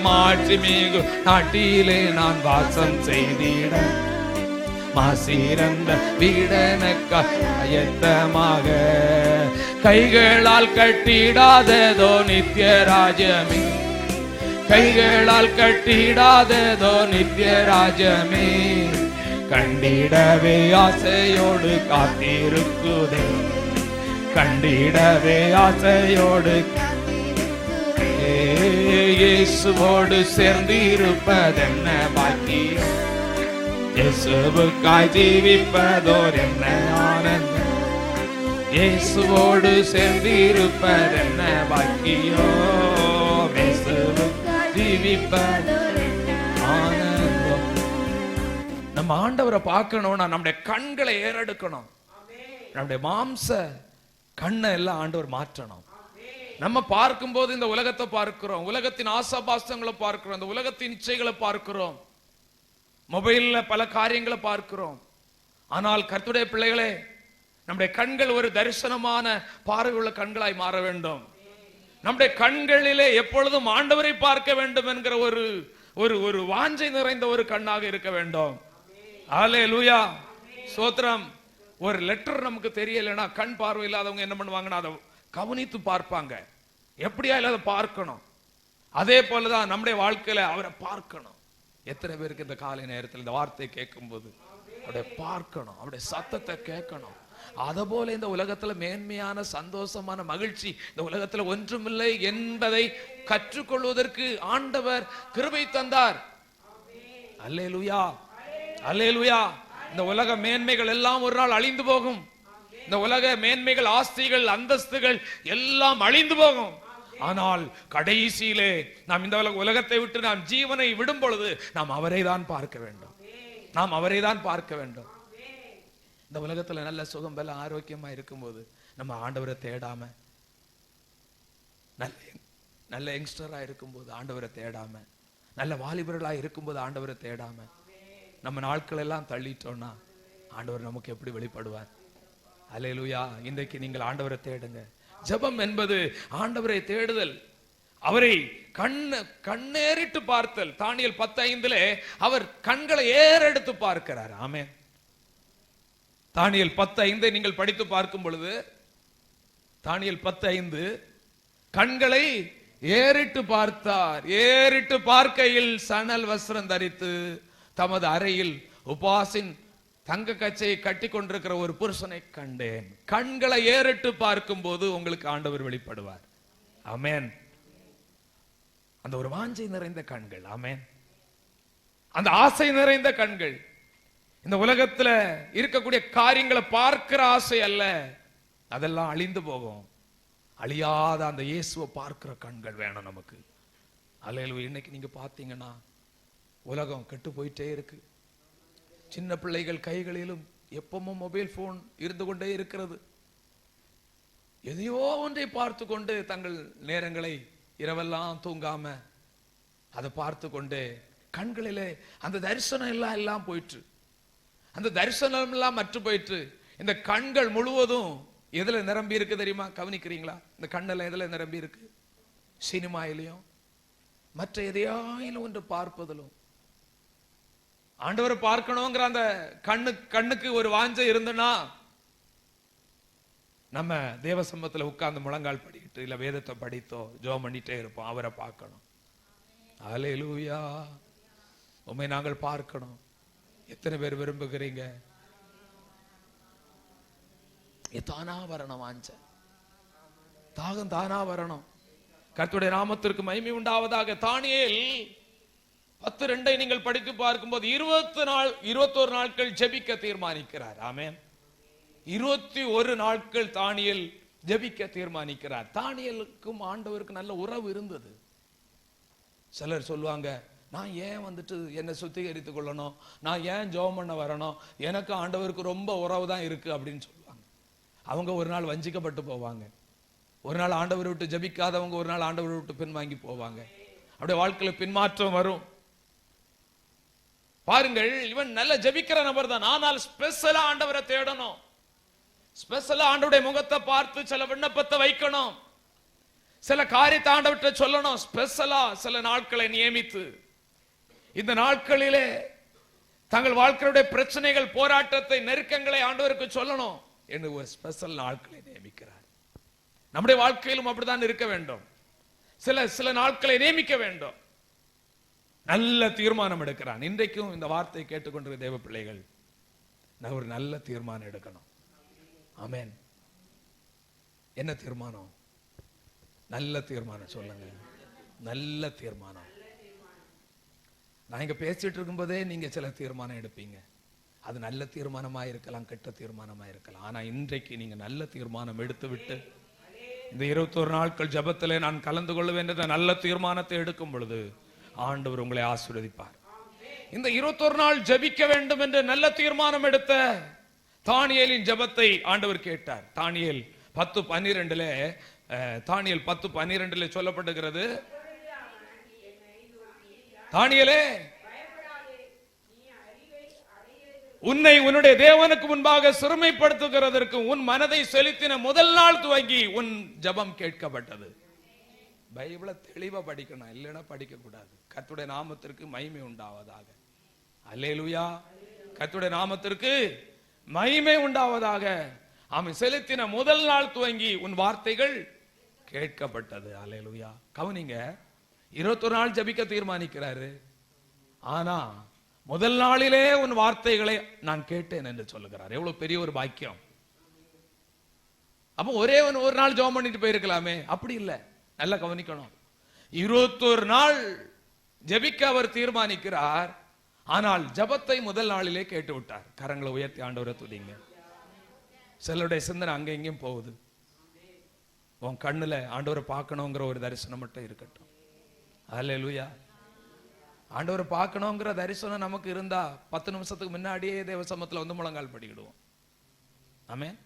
மாட்சி மிகு நாட்டிலே நான் வாசம் செய்திட, மாசிறந்த வீடனக்கா ஆயத்தமாக, கைகளால் கட்டிடாததோ நித்திய ராஜ்யமே, கைகளால் கட்டிடாததோ நித்திய ராஜ்யமே, கண்டிடவே ஆசையோடு காத்திருக்குதே, கண்டிடவே ஆசையோடு, இயேசுவோடு சேர்ந்து இருப்பதென்ன பாக்கியம், இயேசுவுக்காய் ஜீவிப்பதோர் என்ன ஆனந்தம், இயேசுவோடு சேர்ந்து இருப்பதென்ன பாக்கியம், இயேசுவுக்காய் ஜீவிப்பதோர் என்ன ஆனந்தம். நம்ம ஆண்டவரை பார்க்கணும்னா நம்முடைய கண்களை ஏறெடுக்கணும். நம்முடைய மாம்ச கண்ணை எல்லாம் ஆண்டவர் மாற்றணும். நம்ம பார்க்கும் போது இந்த உலகத்தை பார்க்கிறோம், உலகத்தின் ஆசாபாசங்களை பார்க்கிறோம், இந்த உலகத்தின் இச்சைகளை பார்க்கிறோம், மொபைல்ல பல காரியங்களை பார்க்கிறோம். ஆனால் கர்த்தருடைய பிள்ளைகளே, நம்முடைய கண்கள் ஒரு தரிசனமான பார்வையுள்ள கண்களாய் மாற வேண்டும். நம்முடைய கண்களிலே எப்பொழுதும் ஆண்டவரை பார்க்க வேண்டும் என்கிற ஒரு ஒரு ஒரு வாஞ்சை நிறைந்த ஒரு கண்ணாக இருக்க வேண்டும். அல்லேலூயா, ஸ்தோத்திரம். ஒரு லெட்டர் நமக்கு தெரியலைன்னா கண் பார்வை இல்லாதவங்க என்ன பண்ணுவாங்கன்னா அதை கவனித்து பார்ப்பாங்க. எப்படியா இல்லாத பார்க்கணும். அதே போலதான் நம்முடைய வாழ்க்கையில அவரை பார்க்கணும். எத்தனை பேருக்கு இந்த காலை நேரத்தில் இந்த வார்த்தை கேட்கும் போது அவருடைய பார்க்கணும், அவருடைய சத்தத்தை கேட்கணும். அத போல இந்த உலகத்துல மேன்மையான சந்தோஷமான மகிழ்ச்சி இந்த உலகத்துல ஒன்றுமில்லை என்பதை கற்றுக்கொள்வதற்கு ஆண்டவர் கிருபை தந்தார். அல்லேலூயா, அல்லேலூயா. இந்த உலக மேன்மைகள் எல்லாம் ஒரு நாள் அழிந்து போகும். இந்த உலக மேன்மைகள், ஆஸ்திகள், அந்தஸ்துகள் எல்லாம் அழிந்து போகும். ஆனால் கடைசியிலே நாம் இந்த உலகத்தை விட்டு நாம் ஜீவனை விடும் பொழுது நாம் அவரை தான் பார்க்க வேண்டும். நாம் அவரை தான் பார்க்க வேண்டும். இந்த உலகத்துல நல்ல சுகம் பல ஆரோக்கியமா இருக்கும்போது நம்ம ஆண்டவரை தேடாம, நல்ல யங்ஸ்டரா இருக்கும்போது ஆண்டவரை தேடாம, நல்ல வாலிபர்களா இருக்கும்போது ஆண்டவரை தேடாம நம்ம நாட்கள் எல்லாம் தள்ளிட்டோம்னா ஆண்டவர் நமக்கு எப்படி வெளிப்படுவார்? அல்லேலூயா. இன்றைக்கு நீங்கள் ஆண்டவரை தேடுங்க. ஜெபம் என்பது ஆண்டவரை தேடுதல், அவரை கண்ணேறிட்டு பார்த்தல். தானியேல் 10:5 அவர் கண்களை ஏறெடுத்து பார்க்கிறார். ஆமென். தானியேல் 10:5 நீங்கள் படித்து பார்க்கும் பொழுது, தானியேல் 10:5 கண்களை ஏறிட்டு பார்த்தார். ஏறிட்டு பார்க்கையில் சணல் வஸ்திரம் தரித்து தமது அறையில் உபாசின் தங்க கச்சையை கட்டி கொண்டிருக்கிற ஒரு புருஷனை கண்டேன். கண்களை ஏறிட்டு பார்க்கும் போது உங்களுக்கு ஆண்டவர் வெளிப்படுவார். ஆமென். அந்த ஒரு வாஞ்சை நிறைந்த கண்கள். ஆமென். அந்த ஆசை நிறைந்த கண்கள். இந்த உலகத்துல இருக்கக்கூடிய காரியங்களை பார்க்கிற ஆசை அல்ல, அதெல்லாம் அழிந்து போகும். அழியாத அந்த இயேசுவை பார்க்கிற கண்கள் வேணும் நமக்கு. அல்லேலூயா. இன்னைக்கு நீங்க பாத்தீங்கன்னா உலகம் கெட்டு போயிட்டே இருக்கு. சின்ன பிள்ளைகள் கைகளிலும் எப்பவும் மொபைல் போன் இருந்து கொண்டே இருக்கிறது. எதையோ ஒன்றை பார்த்து கொண்டு தங்கள் நேரங்களை இரவெல்லாம் தூங்காம அதை பார்த்து கொண்டு கண்களிலே அந்த தரிசனம் எல்லாம் போயிற்று. அந்த தரிசனம் எல்லாம் மற்ற போயிற்று. இந்த கண்கள் முழுவதும் எதுல நிரம்பி இருக்கு தெரியுமா? கவனிக்கிறீங்களா? இந்த கண்ணெல்லாம் எதுல நிரம்பி இருக்கு? சினிமாயிலையும் மற்ற எதையாயிலும் ஒன்று பார்ப்பதிலும். ஆண்டவரை பார்க்கணுங்கிற அந்த கண்ணுக்கு ஒரு வாஞ்சை இருந்தனா நம்ம தேவ சமூகத்துல உட்கார்ந்து முழங்கால் படிக்கிட்டு இல்ல வேதத்தை படித்தோ ஜெபம் பண்ணிட்டே இருப்போம். அவரை பார்க்கணும். அல்லேலூயா. உம்மை நாங்கள் பார்க்கணும். எத்தனை பேர் விரும்புகிறீங்க? தானா வரணும். வாஞ்ச தாகம் தானா வரணும். கர்த்தருடைய நாமத்திற்கு மகிமை உண்டாவதாக. தானியேல் 10:2 நீங்கள் படித்து பார்க்கும்போது 21 நாட்கள் ஜெபிக்க தீர்மானிக்கிறார். ஆமென். 21 நாட்கள் தானியேல் ஜெபிக்க தீர்மானிக்கிறார். தானியேலுக்கும் ஆண்டவருக்கு நல்ல உறவு இருந்தது. சிலர் சொல்லுவாங்க, நான் ஏன் வந்துட்டு என்னை சுத்திகரித்துக் கொள்ளணும், நான் ஏன் ஜெபம் பண்ண வரணும், எனக்கு ஆண்டவருக்கு ரொம்ப உறவு தான் இருக்கு அப்படின்னு சொல்லுவாங்க. அவங்க ஒரு நாள் வஞ்சிக்கப்பட்டு போவாங்க. ஒரு நாள் ஆண்டவரை விட்டு ஜெபிக்காதவங்க ஒரு நாள் ஆண்டவரை விட்டு பின்வாங்கி போவாங்க. அப்படியே வாழ்க்கையில பின்மாற்றம் வரும். பாருங்கள், இவன் நல்ல ஜெபிக்கிற நபர் தான். ஆனால் ஸ்பெஷலா ஆண்டவரை தேடணும். ஸ்பெஷலா ஆண்டவருடைய முகத்தை பார்த்து சில விண்ணப்பத்தை வைக்கணும். சில காரியத்தை ஆண்டவர்கிட்ட சொல்லணும். ஸ்பெஷலா சில நாட்களை நியமித்து இந்த நாட்களிலே தங்கள் வாழ்க்கையுடைய பிரச்சனைகள், போராட்டத்தை, நெருக்கங்களை ஆண்டவருக்கு சொல்லணும் என்று ஒரு ஸ்பெஷல் நாட்களை நியமிக்கிறார். நம்முடைய வாழ்க்கையிலும் அப்படித்தான் இருக்க வேண்டும். சில நாட்களை நியமிக்க வேண்டும். நல்ல தீர்மானம் எடுக்கிறான். இன்றைக்கும் இந்த வார்த்தையை கேட்டுக்கொண்டிருக்கிற தேவ பிள்ளைகள் ஒரு நல்ல தீர்மானம் எடுக்கணும். ஆமென். என்ன தீர்மானம்? நல்ல தீர்மானம் சொல்லுங்க. நல்ல தீர்மானம். நான் இங்க பேசிட்டு இருக்கும்போதே நீங்க சில தீர்மானம் எடுப்பீங்க. அது நல்ல தீர்மானமா இருக்கலாம், கெட்ட தீர்மானமா இருக்கலாம். ஆனா இன்றைக்கு நீங்க நல்ல தீர்மானம் எடுத்து விட்டு இந்த 21 நாட்கள் ஜெபத்திலே நான் கலந்து கொள்வேன் என்ற நல்ல தீர்மானத்தை எடுக்கும் பொழுது ஆண்டவர் உங்களை ஆசீர்வதிப்பார். இந்த 21 நாள் ஜெபிக்க வேண்டும் என்று நல்ல தீர்மானம் எடுத்த தானியேலின் ஜெபத்தை ஆண்டவர் கேட்டார். தானியேல் 10:12 தானியேல் 10:12 சொல்லப்படுகிறது, தானியேலே உன்னை உன்னுடைய தேவனுக்கு முன்பாக சிறுமைப்படுத்துகிறதற்கு உன் மனதை செலுத்தின முதல் நாள் துவங்கி உன் ஜெபம் கேட்கப்பட்டது. பைபிளை தெளிவா படிக்கணும், இல்லைன்னா படிக்க கூடாது. கர்த்தருடைய நாமத்திற்கு மகிமை உண்டாவதாக. அல்லேலூயா. கர்த்தருடைய நாமத்திற்கு மகிமை உண்டாவதாக. அவன் செலுத்தின முதல் நாள் துவங்கி உன் வார்த்தைகள் கேட்கப்பட்டது. அல்லேலூயா. கவனிங்க, 21 நாள் ஜெபிக்க தீர்மானிக்கிறாரு. ஆனா முதல் நாளிலே உன் வார்த்தைகளை நான் கேட்டேன் என்று சொல்லுகிறார். எவ்வளவு பெரிய ஒரு பாக்கியம். அப்ப ஒரே ஒரு நாள் ஜெபம் பண்ணிட்டு போயிருக்கலாமே, அப்படி இல்லை. நல்லா கவனிக்கணும். 21 நாள் ஜெபிக்க அவர் தீர்மானிக்கிறார். ஆனால் ஜெபத்தை முதல் நாளிலே கேட்டு விட்டார். கரங்களை உயர்த்தி ஆண்டவரை துதிங்க. சிலருடைய சிந்தனை அங்க எங்கேயும் போகுது. உன் கண்ணுல ஆண்டவரை பார்க்கணுங்கிற ஒரு தரிசனம் மட்டும் இருக்கட்டும். அல்லேலூயா. ஆண்டவரை பார்க்கணுங்கிற தரிசனம் நமக்கு இருந்தா 10 நிமிஷத்துக்கு முன்னாடியே தேவ சமூகத்துல வந்து முழங்கால் படிக்கிடுவோம். ஆமென்.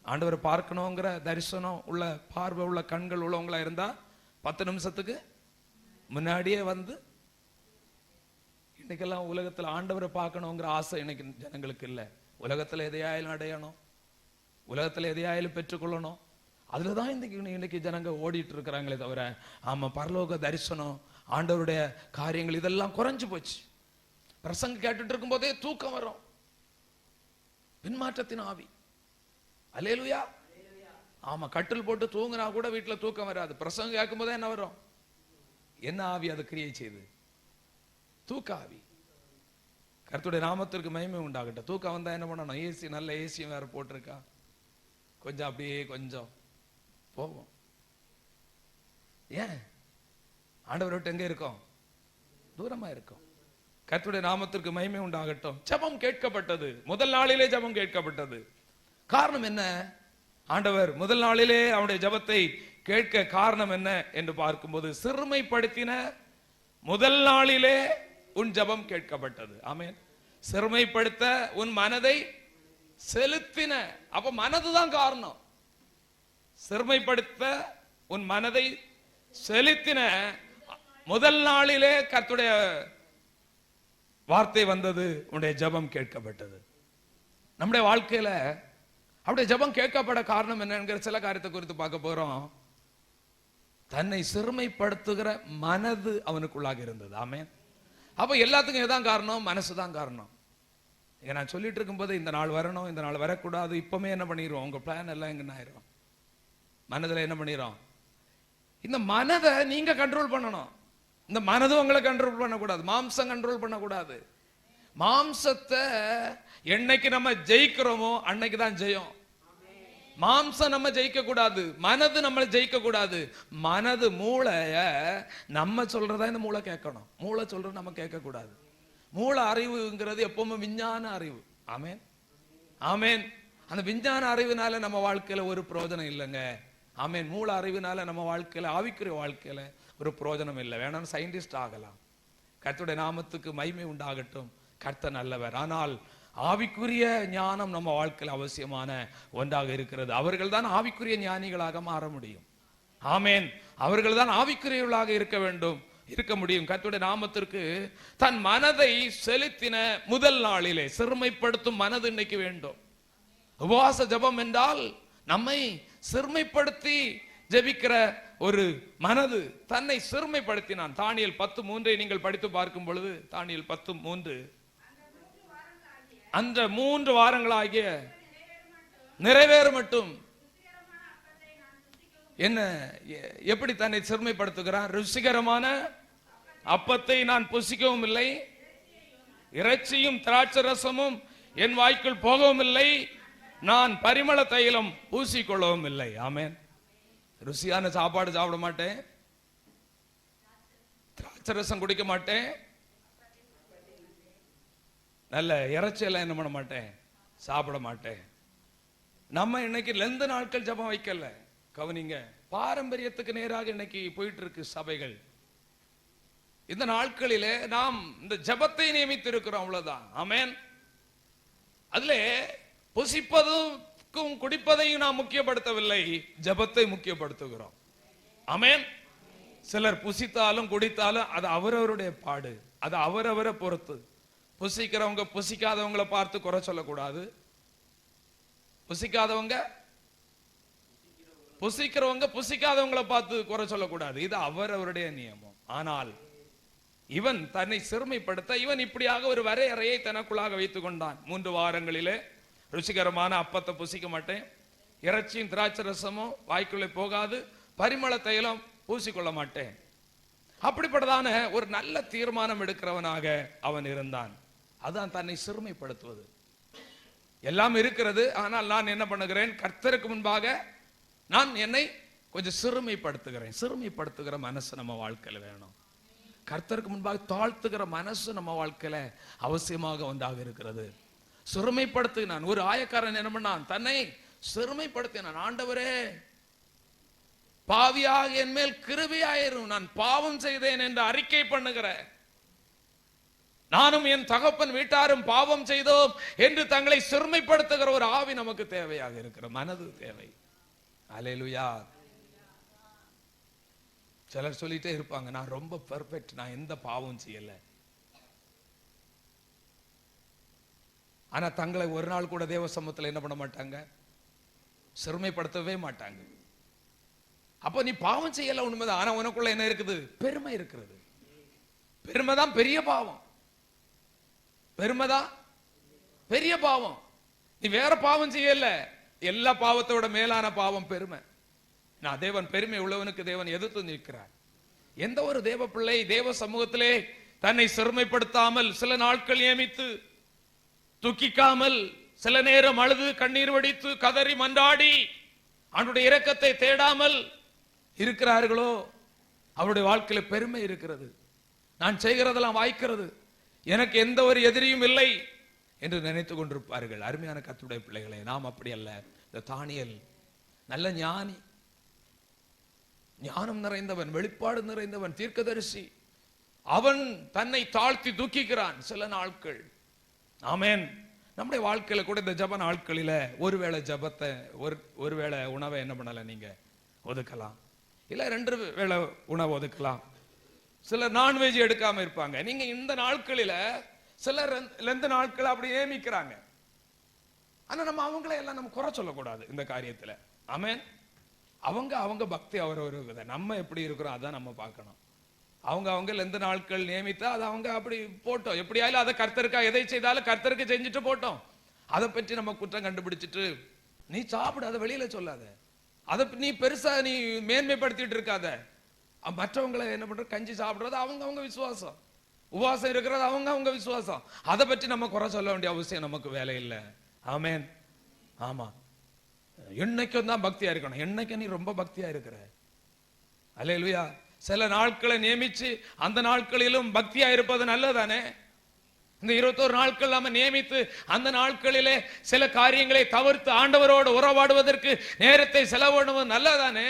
ஆண்டவரை பார்க்கணுங்கிற தரிசனம் உள்ள பார்வை உள்ள கண்கள் உள்ளவங்களா இருந்தா 10 நிமிஷத்துக்கு முன்னாடியே வந்து, இன்னைக்கெல்லாம் உலகத்துல ஆண்டவரை பார்க்கணுங்கிற ஆசை இன்னைக்கு ஜனங்களுக்கு இல்லை. உலகத்துல எதையாயிலும் அடையணும், உலகத்துல எதையாயிலும் பெற்றுக்கொள்ளணும், அதுலதான் இன்னைக்கு ஜனங்க ஓடிட்டு இருக்கிறாங்களே தவிர, ஆமா பரலோக தரிசனம் ஆண்டவருடைய காரியங்கள் இதெல்லாம் குறைஞ்சு போச்சு. பிரசங்க கேட்டுட்டு இருக்கும் போதே தூக்கம் வரும், பின்மாற்றத்தின் ஆவி. அல்லேலூயா. ஆமா, கட்டில் போட்டு தூங்கினா கூட வீட்டுல தூக்கம் வராது. பிரசங்க கேட்கும் போதே என்ன வரும்? என்ன ஆவி அதை கிரியை செய்து? தூக்க ஆவி. கர்த்தருடைய நாமத்திற்கு மகிமை உண்டாகட்டும். தூக்கம் வந்தா என்ன பண்ணணும்? ஏசி, நல்ல ஏசியும் வேற போட்டிருக்கா, கொஞ்சம் அப்படியே கொஞ்சம் போவோம். ஏன்? ஆண்டவரை விட்டு எங்க இருக்கோம்? தூரமா இருக்கும். கர்த்தருடைய நாமத்திற்கு மகிமை உண்டாகட்டும். ஜெபம் கேட்கப்பட்டது. முதல் நாளிலே ஜெபம் கேட்கப்பட்டது. காரணம் என்ன? ஆண்டவர் முதல் நாளிலே அவனுடைய ஜெபத்தை கேட்க காரணம் என்ன என்று பார்க்கும்போது, சிறுமைப்படுத்தின முதல் நாளிலே உன் ஜெபம் கேட்கப்பட்டது. ஆமென். சிறுமைப்படுத்த உன் மனதை செலுத்தின. அப்ப மனதுதான் காரணம். சிறுமைப்படுத்த உன் மனதை செலுத்தின முதல் நாளிலே கர்த்தருடைய வார்த்தை வந்தது, உன்னுடைய ஜெபம் கேட்கப்பட்டது. நம்முடைய வாழ்க்கையில அவருடைய ஜெபம் கேட்கப்பட காரணம் என்னங்கிற சில காரியத்தை குறித்து பார்க்க போறோம். தன்னை சிறுமைப்படுத்துகிற மனது அவனுக்குள்ளாக இருந்தது. ஆமென். அப்ப எல்லாத்துக்கும் எதான் காரணம்? மனசுதான் காரணம். நான் சொல்லிட்டு இருக்கும் போது இந்த நாள் வரணும், இந்த நாள் வரக்கூடாது, இப்பவுமே என்ன பண்ணிடுவோம்? உங்க பிளான் எல்லாம் எங்க ஆயிரும். மனதில் என்ன பண்ணிடும்? இந்த மனதை நீங்க கண்ட்ரோல் பண்ணணும். இந்த மனது உங்களை கண்ட்ரோல் பண்ணக்கூடாது. மாம்சம் கண்ட்ரோல் பண்ணக்கூடாது. மாம்சத்தை என்னைக்கு நம்ம ஜெயிக்கிறோமோ அன்னைக்கு தான் ஜெயம். மாம்சம் நம்ம ஜெயிக்க கூடாது, மனது நம்மளை ஜெயிக்க கூடாது. மனது மூளைய நம்ம சொல்றதா இந்த மூளை கேட்கணும். மூளை சொல்றது நம்ம கேட்க கூடாது. மூளை அறிவுங்கிறது எப்பவுமே விஞ்ஞான அறிவு. ஆமென், ஆமென். அந்த விஞ்ஞான அறிவினால நம்ம வாழ்க்கையில ஒரு பிரயோஜனம் இல்லைங்க. ஆமென். மூளை அறிவினால நம்ம வாழ்க்கையில, ஆவிக்குரிய வாழ்க்கையில ஒரு பிரயோஜனம் இல்லை. வேணாம் சயின்டிஸ்ட் ஆகலாம். கர்த்தருடைய நாமத்துக்கு மகிமை உண்டாகட்டும். கர்த்தர் நல்லவர். ஆனால் ஆவிக்குரிய ஞானம் நம்ம வாழ்க்கையில் அவசியமான ஒன்றாக இருக்கிறது. அவர்கள் தான் ஆவிக்குரிய ஞானிகளாக மாற முடியும். ஆமென். அவர்கள் தான் ஆவிக்குரியவர்களாக இருக்க முடியும். கர்த்தருடைய நாமத்திற்கு தன் மனதை செலுத்தின முதல் நாளிலே சிறுமைப்படுத்தும் மனது இன்னைக்கு வேண்டும். உபவாச ஜெபம் என்றால் நம்மை சிறுமைப்படுத்தி ஜெபிக்கிற ஒரு மனது. தன்னை சிறுமைப்படுத்தினான். தானியேல் 10:3 நீங்கள் படித்து பார்க்கும் பொழுது, தானியேல் 10:3, அந்த 3 வாரங்களாகிய நிறைவேற மட்டும் என்ன, எப்படி தன்னை சிறுமைப்படுத்துகிறான்? ருசிகரமான அப்பத்தை நான் புசிக்கவும் இல்லை, இறைச்சியும் திராட்சை ரசமும் என் வாய்க்குள் போகவும் இல்லை, நான் பரிமள தைலம் பூசிக்கொள்ளவும் இல்லை. ஆமென். ருசியான சாப்பாடு சாப்பிட மாட்டேன், திராட்சை ரசம் குடிக்க மாட்டேன், நல்ல இறைச்சியெல்லாம் என்ன பண்ண மாட்டேன், சாப்பிட மாட்டேன். நம்ம இன்னைக்கு லெந்த நாட்கள் ஜெபம் வைக்கல. கவனிங்க, பாரம்பரியத்துக்கு நேராக இன்னைக்கு போயிட்டு இருக்கு சபைகள். இந்த நாட்களிலே நாம் இந்த ஜெபத்தை நியமித்து இருக்கிறோம், அவ்வளவுதான். ஆமென். அதுல புசிப்பதும் குடிப்பதையும் நாம் முக்கியப்படுத்தவில்லை, ஜெபத்தை முக்கியப்படுத்துகிறோம். ஆமென். சிலர் புசித்தாலும் குடித்தாலும் அது அவரவருடைய பாடு, அது அவரவரை பொறுத்து. புசிக்கிறவங்க புசிக்காதவங்களை பார்த்து குறை சொல்லக்கூடாது. புசிக்கிறவங்க புசிக்காதவங்களை பார்த்து குறை சொல்லக்கூடாது. இது அவருடைய நியமம். ஆனால் இவன் தன்னை சிறுமைப்படுத்த இவன் இப்படியாக ஒரு வரையறையை தனக்குள்ளாக வைத்துக் கொண்டான். 3 வாரங்களிலே ருசிகரமான அப்பத்தை புசிக்க மாட்டேன், இறைச்சியும் திராட்சை ரசமும் வாய்க்குள்ளே போகாது, பரிமள தைலம் பூசிக்கொள்ள மாட்டேன். அப்படிப்பட்டதான ஒரு நல்ல தீர்மானம் எடுக்கிறவனாக அவன் இருந்தான். அதுதான் தன்னை சிறுமைப்படுத்துவது. எல்லாம் இருக்கிறது, ஆனால் நான் என்ன பண்ணுகிறேன், கர்த்தருக்கு முன்பாக நான் என்னை கொஞ்சம் சிறுமைப்படுத்துகிறேன். சிறுமைப்படுத்துகிற மனசு நம்ம வாழ்க்கையில வேணும். கர்த்தருக்கு முன்பாக தாழ்த்துகிற மனசு நம்ம வாழ்க்கையில அவசியமாக ஒன்றாக இருக்கிறது. சிறுமைப்படுத்தினான். ஒரு ஆயக்காரன் என்ன பண்ணான், தன்னை சிறுமைப்படுத்தினான். ஆண்டவரே, பாவியாக என் மேல் கிருபையாயிரும், நான் பாவம் செய்தேன் என்று அறிக்கை பண்ணுகிறேன். நானும் என் தகப்பன் வீட்டாரும் பாவம் செய்தோம் என்று தங்களை சிறுமைப்படுத்துகிற ஒரு ஆவி நமக்கு தேவையாக இருக்கிற மனது தேவை. அல்லேலூயா. சிலர் சொல்லிட்டே இருப்பாங்க, நான் ரொம்ப பெர்ஃபெக்ட், நான் எந்த பாவம் செய்யல. ஆனா தங்களை ஒரு நாள் கூட தேவ சமூகத்தில் என்ன பண்ண மாட்டாங்க, சிறுமைப்படுத்தவே மாட்டாங்க. அப்போ நீ பாவம் செய்யல உண்மைதான், ஆனா உனக்குள்ள என்ன இருக்குது, பெருமை இருக்கிறது. பெருமைதான் பெரிய பாவம். பெருமைதான் பெரிய பாவம். நீ வேற பாவம் செய்யல, எல்லா பாவத்தோட மேலான பாவம் பெருமை. நான் தேவன் பெருமை உள்ளவனுக்கு தேவன் எதிர்த்து நிற்கிறார். எந்த ஒரு தேவ பிள்ளை தேவ சமூகத்திலே தன்னை சிறுமைப்படுத்தாமல், சில நாட்கள் நியமித்து துக்கிக்காமல், சில நேரம் அழுது கண்ணீர் வடித்து கதறி மன்றாடி அவனுடைய இரக்கத்தை தேடாமல் இருக்கிறார்களோ, அவருடைய வாழ்க்கையில பெருமை இருக்கிறது. நான் செய்கிறதெல்லாம் வாய்க்கிறது, எனக்கு எந்த ஒரு எதிரியும் இல்லை என்று நினைத்துக் கொண்டிருப்பார்கள். அருமையான கர்த்தருடைய பிள்ளைகளே, நாம் அப்படி அல்ல. இந்த தானியேல் நல்ல ஞானி, ஞானம் நிறைந்தவன், வெளிப்பாடு நிறைந்தவன், தீர்க்கதரிசி. அவன் தன்னை தாழ்த்தி துக்கிக்கிறான் சில நாட்கள். ஆமென். நம்முடைய வாழ்க்கையில கூட இந்த ஜப நாட்களில ஒருவேளை ஜபத்தை, ஒருவேளை உணவை என்ன பண்ணல, நீங்க ஒதுக்கலாம். இல்ல 2 வேளை உணவு ஒதுக்கலாம். சிலர் நான்வெஜ் எடுக்காம இருப்பாங்க. நீங்க இந்த நாட்களில சிலர் 2 நாட்கள் அப்படி ஏமிக்கிறாங்க. ஆனா நம்ம அவங்கள எல்லாம் நம்ம குறை சொல்லக்கூடாது இந்த காரியத்துல. ஆமென். அவங்க பக்தி அவரவருக்கு, நம்ம எப்படி இருக்கிறோம் அதான் நம்ம பார்க்கணும். அவங்க 2 நாட்கள் நியமித்தா அது அவங்க அப்படி போட்டோம். எப்படியாலும் அதை கர்த்தருக்கா எதை செய்தாலும் கர்த்தருக்கு செஞ்சுட்டு போட்டோம். அதை பற்றி நம்ம குற்றம் கண்டுபிடிச்சிட்டு நீ சாப்பிடு, அதை வெளியில சொல்லாத. அதை நீ பெருசா நீ மேன்மைப்படுத்திட்டு இருக்காத. மற்றவங்களை என்ன பண்ற, கஞ்சி சாப்பிடுறது அவங்க விசுவாசம், உபவாசம் இருக்கிறது அவங்க விசுவாசம். அதை பற்றி நம்ம குறை சொல்ல வேண்டிய அவசியம் நமக்கு வேலை இல்லை. ஆமென். ஆமா, என்னைக்கும் தான் பக்தியா இருக்கணும். என்னைக்கு நீ ரொம்ப பக்தியா இருக்கிற, அல்லேலூயா. சில நாட்களை நியமிச்சு அந்த நாட்களிலும் பக்தியா இருப்பது நல்லதானே. இந்த 21 நாட்கள் நாம நியமித்து அந்த நாட்களிலே சில காரியங்களை தவிர்த்து ஆண்டவரோடு உறவாடுவதற்கு நேரத்தை செலவிடுவது நல்லதானே.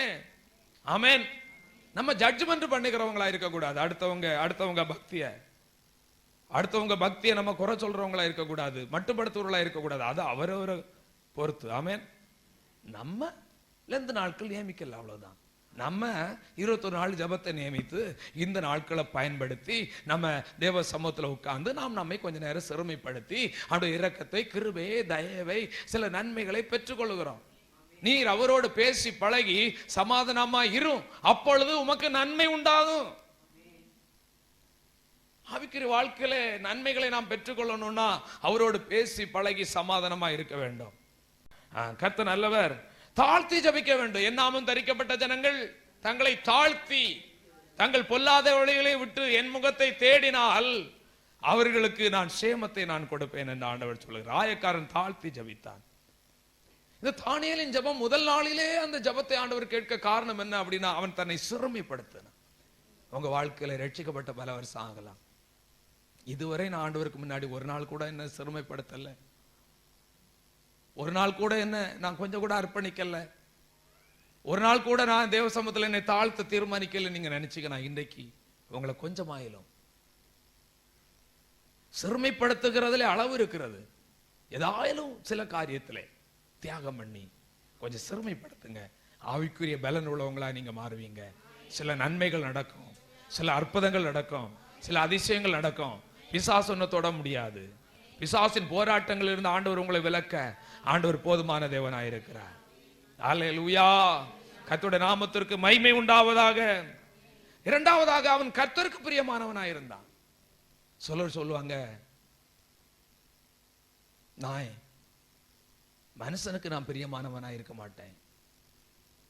ஆமென். நம்ம ஜட்ஜ்மெண்ட் பண்ணுகிறவங்களா இருக்கக்கூடாது. அடுத்தவங்க பக்தியை நம்ம குறை சொல்றவங்களா இருக்கக்கூடாது, மட்டுப்படுத்துவர்களா இருக்கக்கூடாது. அது அவரவரை பொறுத்து. ஆமென். நம்ம 2 நாட்கள் நியமிக்கல, அவ்வளவுதான். நம்ம 21 நாள் ஜபத்தை நியமித்து இந்த நாட்களை பயன்படுத்தி நம்ம தேவ சமூகத்தில் உட்கார்ந்து நாம் நம்மை கொஞ்ச நேரம் சிறுமைப்படுத்தி அவருடைய இரக்கத்தை, கிருபையை, தயவை, சில நன்மைகளை பெற்றுக்கொள்கிறோம். நீர் அவரோடு பேசி பழகி சமாதானமா இரும், அப்பொழுது உமக்கு நன்மை உண்டாகும். ஆவிக்குரிய வாழ்க்கையில நன்மைகளை நாம் பெற்றுக்கொள்ளணும்னா அவரோடு பேசி பழகி சமாதானமா இருக்க வேண்டும். கர்த்தர் நல்லவர். தாழ்த்தி ஜபிக்க வேண்டும். என்னாமும் தரிக்கப்பட்ட ஜனங்கள் தங்களை தாழ்த்தி தங்கள் பொல்லாத வழிகளை விட்டு என் முகத்தை தேடினால் அவர்களுக்கு நான் சேமத்தை நான் கொடுப்பேன் என்று ஆண்டவர் சொல்லுகிறார். ஆயக்காரன் தாழ்த்தி ஜபித்தான். இந்த தானியேலின் ஜபம் முதல் நாளிலே அந்த ஜபத்தை ஆண்டவர் கேட்க காரணம் என்ன அப்படின்னா, அவன் தன்னை சிறுமைப்படுத்தினான். உங்க வாழ்க்கையில ரட்சிக்கப்பட்ட பல வருஷம் ஆகலாம். இதுவரை நான் ஆண்டவருக்கு முன்னாடி ஒரு நாள் கூட என்ன சிறுமைப்படுத்தல, ஒரு நாள் கூட என்ன நான் கொஞ்சம் கூட அர்ப்பணிக்கல, ஒரு நாள் கூட நான் தேவ சமூகத்தில் என்னை தாழ்த்த தீர்மானிக்கல. நீங்க நினைச்சீங்க நான் இன்றைக்கு உங்களை கொஞ்சமாயிலும் சிறுமைப்படுத்துகிறதுல அளவு இருக்கிறது. ஏதாயிலும் சில காரியத்திலே தியாகம் பண்ணி கொஞ்சம் சிறுமைப்படுத்துங்க. ஆவிக்குரிய பலன் உள்ளவங்களா நீங்க மாறுவீங்க. சில நன்மைகள் நடக்கும், சில அற்புதங்கள் நடக்கும், சில அதிசயங்கள் நடக்கும். பிசாசு ஒன்ன தொட முடியாது. பிசாசின் போராட்டங்கள் இருந்து ஆண்டவர் உங்களை விலக்க ஆண்டவர் போதுமான தேவனாயிருக்கிறார். அல்லேலூயா. கர்த்தருடைய நாமத்திற்கு மகிமை உண்டாவதாக. இரண்டாவதாக அவன் கர்த்தருக்கு பிரியமானவனாயிருந்தான். சொல்லுவாங்க, நான் மனுஷனுக்கு நான் பிரியமானவனா இருக்க மாட்டேன்,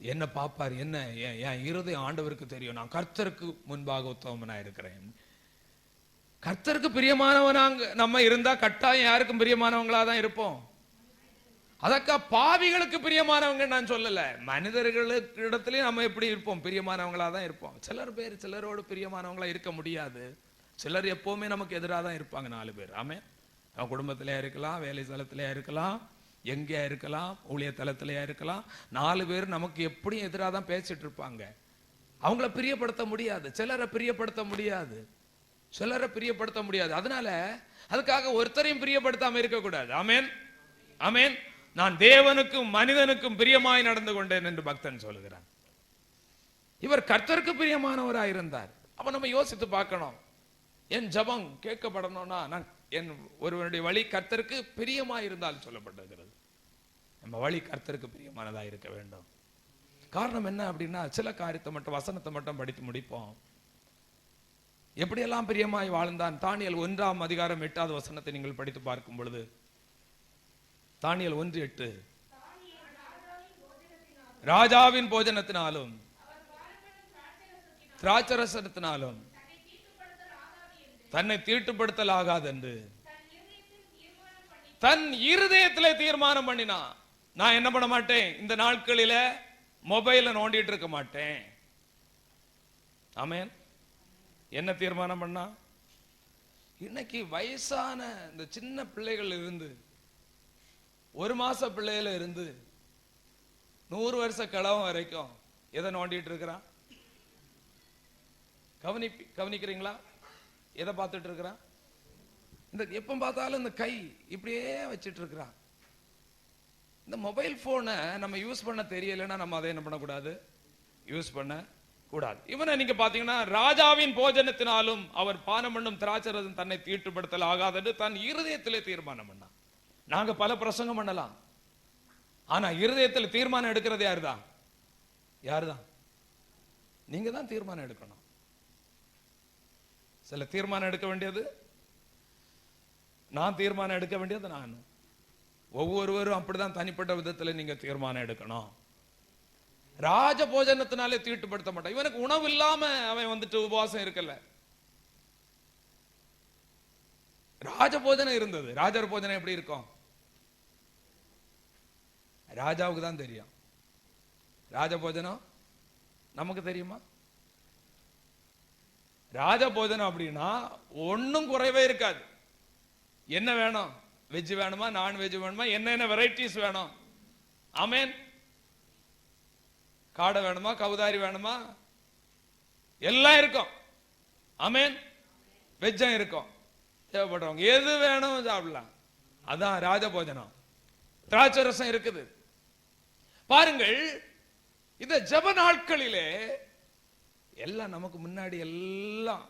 என்ன பாப்பார், என்ன என் இருதயம் ஆண்டவருக்கு தெரியும், நான் கர்த்தருக்கு முன்பாக உத்தமனா இருக்கிறேன். கர்த்தருக்கு பிரியமானவனாங்க நம்ம இருந்தா கட்டாயம் யாருக்கும் பிரியமானவங்களா தான் இருப்போம். அதற்கா பாவிகளுக்கு பிரியமானவங்க நான் சொல்லல, மனிதர்களுக்கு இடத்துலயும் நம்ம எப்படி இருப்போம், பிரியமானவங்களா தான் இருப்போம். சிலரோடு பிரியமானவங்களா இருக்க முடியாது. சிலர் எப்பவுமே நமக்கு எதிராக தான் இருப்பாங்க. 4 பேர். ஆமே, அவன் குடும்பத்திலேயே இருக்கலாம், வேலை தளத்திலேயே இருக்கலாம், எங்கேயா இருக்கலாம், ஊழிய தளத்திலேயே இருக்கலாம். 4 பேர் நமக்கு எப்படியும் எதிராக தான் பேசிட்டு இருப்பாங்க. அவங்கள பிரியப்படுத்த முடியாது, சிலரை பிரியப்படுத்த முடியாது. அதனால அதுக்காக ஒருத்தரையும் பிரியப்படுத்தாம இருக்கக்கூடாது. ஆமேன், ஆமேன். நான் தேவனுக்கும் மனிதனுக்கும் பிரியமாய் நடந்து கொண்டேன் என்று பக்தன் சொல்லுகிறான். இவர் கர்த்தருக்கு பிரியமானவராயிருந்தார். அப்ப நம்ம யோசித்து பார்க்கணும், என் ஜபம் கேட்கப்படணும்னா நான் என் ஒருவனுடைய வழி கர்த்தருக்கு பிரியமாய் இருந்தால் சொல்லப்பட்டிருக்கிறது. நம்ம வழி கர்த்தருக்கு பிரியமானதா இருக்க வேண்டும். காரணம் என்ன அப்படின்னா, சில காரியத்தை மட்டும் வசனத்தை மட்டும் படித்து முடிப்போம். எப்படியெல்லாம் பிரியமாய் வாழ்ந்தான். தானியேல் 1ஆம் அதிகாரம் 8வது வசனத்தை நீங்கள் படித்து பார்க்கும் பொழுது, தானியேல் 1:8, ராஜாவின் போஜனத்தினாலும் திராட்சரசத்தினாலும் தன்னை தீட்டுப்படுத்தல் ஆகாது என்று தன் இருதயத்திலே தீர்மானம் பண்ணினான். நான் என்ன பண்ண மாட்டேன், இந்த நாட்களில மொபைல நோண்டிட்டு இருக்க மாட்டேன். ஆமென். என்ன தீர்மானம் பண்ணா? இன்னைக்கு வயசான இந்த சின்ன பிள்ளைகள் இருந்து, 1 மாச பிள்ளையில இருந்து 100 வருஷ கிழவன் வரைக்கும் எதை நோண்டிட்டு இருக்கிறான்? கவனிக்கிறீங்களா? எதை பார்த்துட்டு இருக்கிறான்? இந்த எப்ப பார்த்தாலும் இந்த கை இப்படியே வச்சிட்டு இருக்கிறான். இந்த மொபைல் போனை நம்ம யூஸ் பண்ண தெரியலன்னா நம்ம அதை என்ன பண்ணக்கூடாது, யூஸ் பண்ண கூடாது. இவனை நீங்க பாத்தீங்கன்னா, ராஜாவின் போஜனத்தினாலும் அவர் பானம் பண்ணும் திராட்சரசம் தன்னை தீட்டுப்படுத்தல் ஆகாது தன் இருதயத்திலே தீர்மானம் பண்ணான். நாங்க பல பிரசங்கம் பண்ணலாம், ஆனா இருதயத்தில் தீர்மானம் எடுக்கிறது யாருதான்? நீங்க தான் தீர்மானம் எடுக்கணும். சில தீர்மானம் எடுக்க வேண்டியது நான், தீர்மானம் எடுக்க வேண்டியது நான். ஒவ்வொருவரும் அப்படிதான் தனிப்பட்ட விதத்தில் நீங்க தீர்மானம் எடுக்கணும். ராஜ போஜனத்தினாலே தீட்டுப்படுத்த மாட்டான். இவனுக்கு உணவு இல்லாம அவன் வந்துட்டு உபவாசம் இருக்கல. ராஜ போஜனம் இருந்தது. ராஜர் போஜனம் எப்படி இருக்கும் ராஜாவுக்கு தான் தெரியும். ராஜ போஜனம் நமக்கு தெரியுமா? ராஜ போஜனம் அப்படின்னா ஒன்னும் குறைவே இருக்காது. என்ன வேணும்? வெஜ் வேணுமா, நான்வெஜ் வேணுமா, என்ன வெரைட்டிஸ் வேணும்? ஆமென். காடை வேணுமா, கவுதாரி வேணுமா, எல்லாம் இருக்கும். ஆமென். வெஜ்ஜம் இருக்கும். தேவைப்படுறவங்க எது வேணும் சாப்பிடலாம். அதான் ராஜ போஜனம். திராட்சை ரசம் இருக்குது. பாருங்கள், இந்த ஜெப நாட்களிலே எல்லாம் நமக்கு முன்னாடி எல்லாம்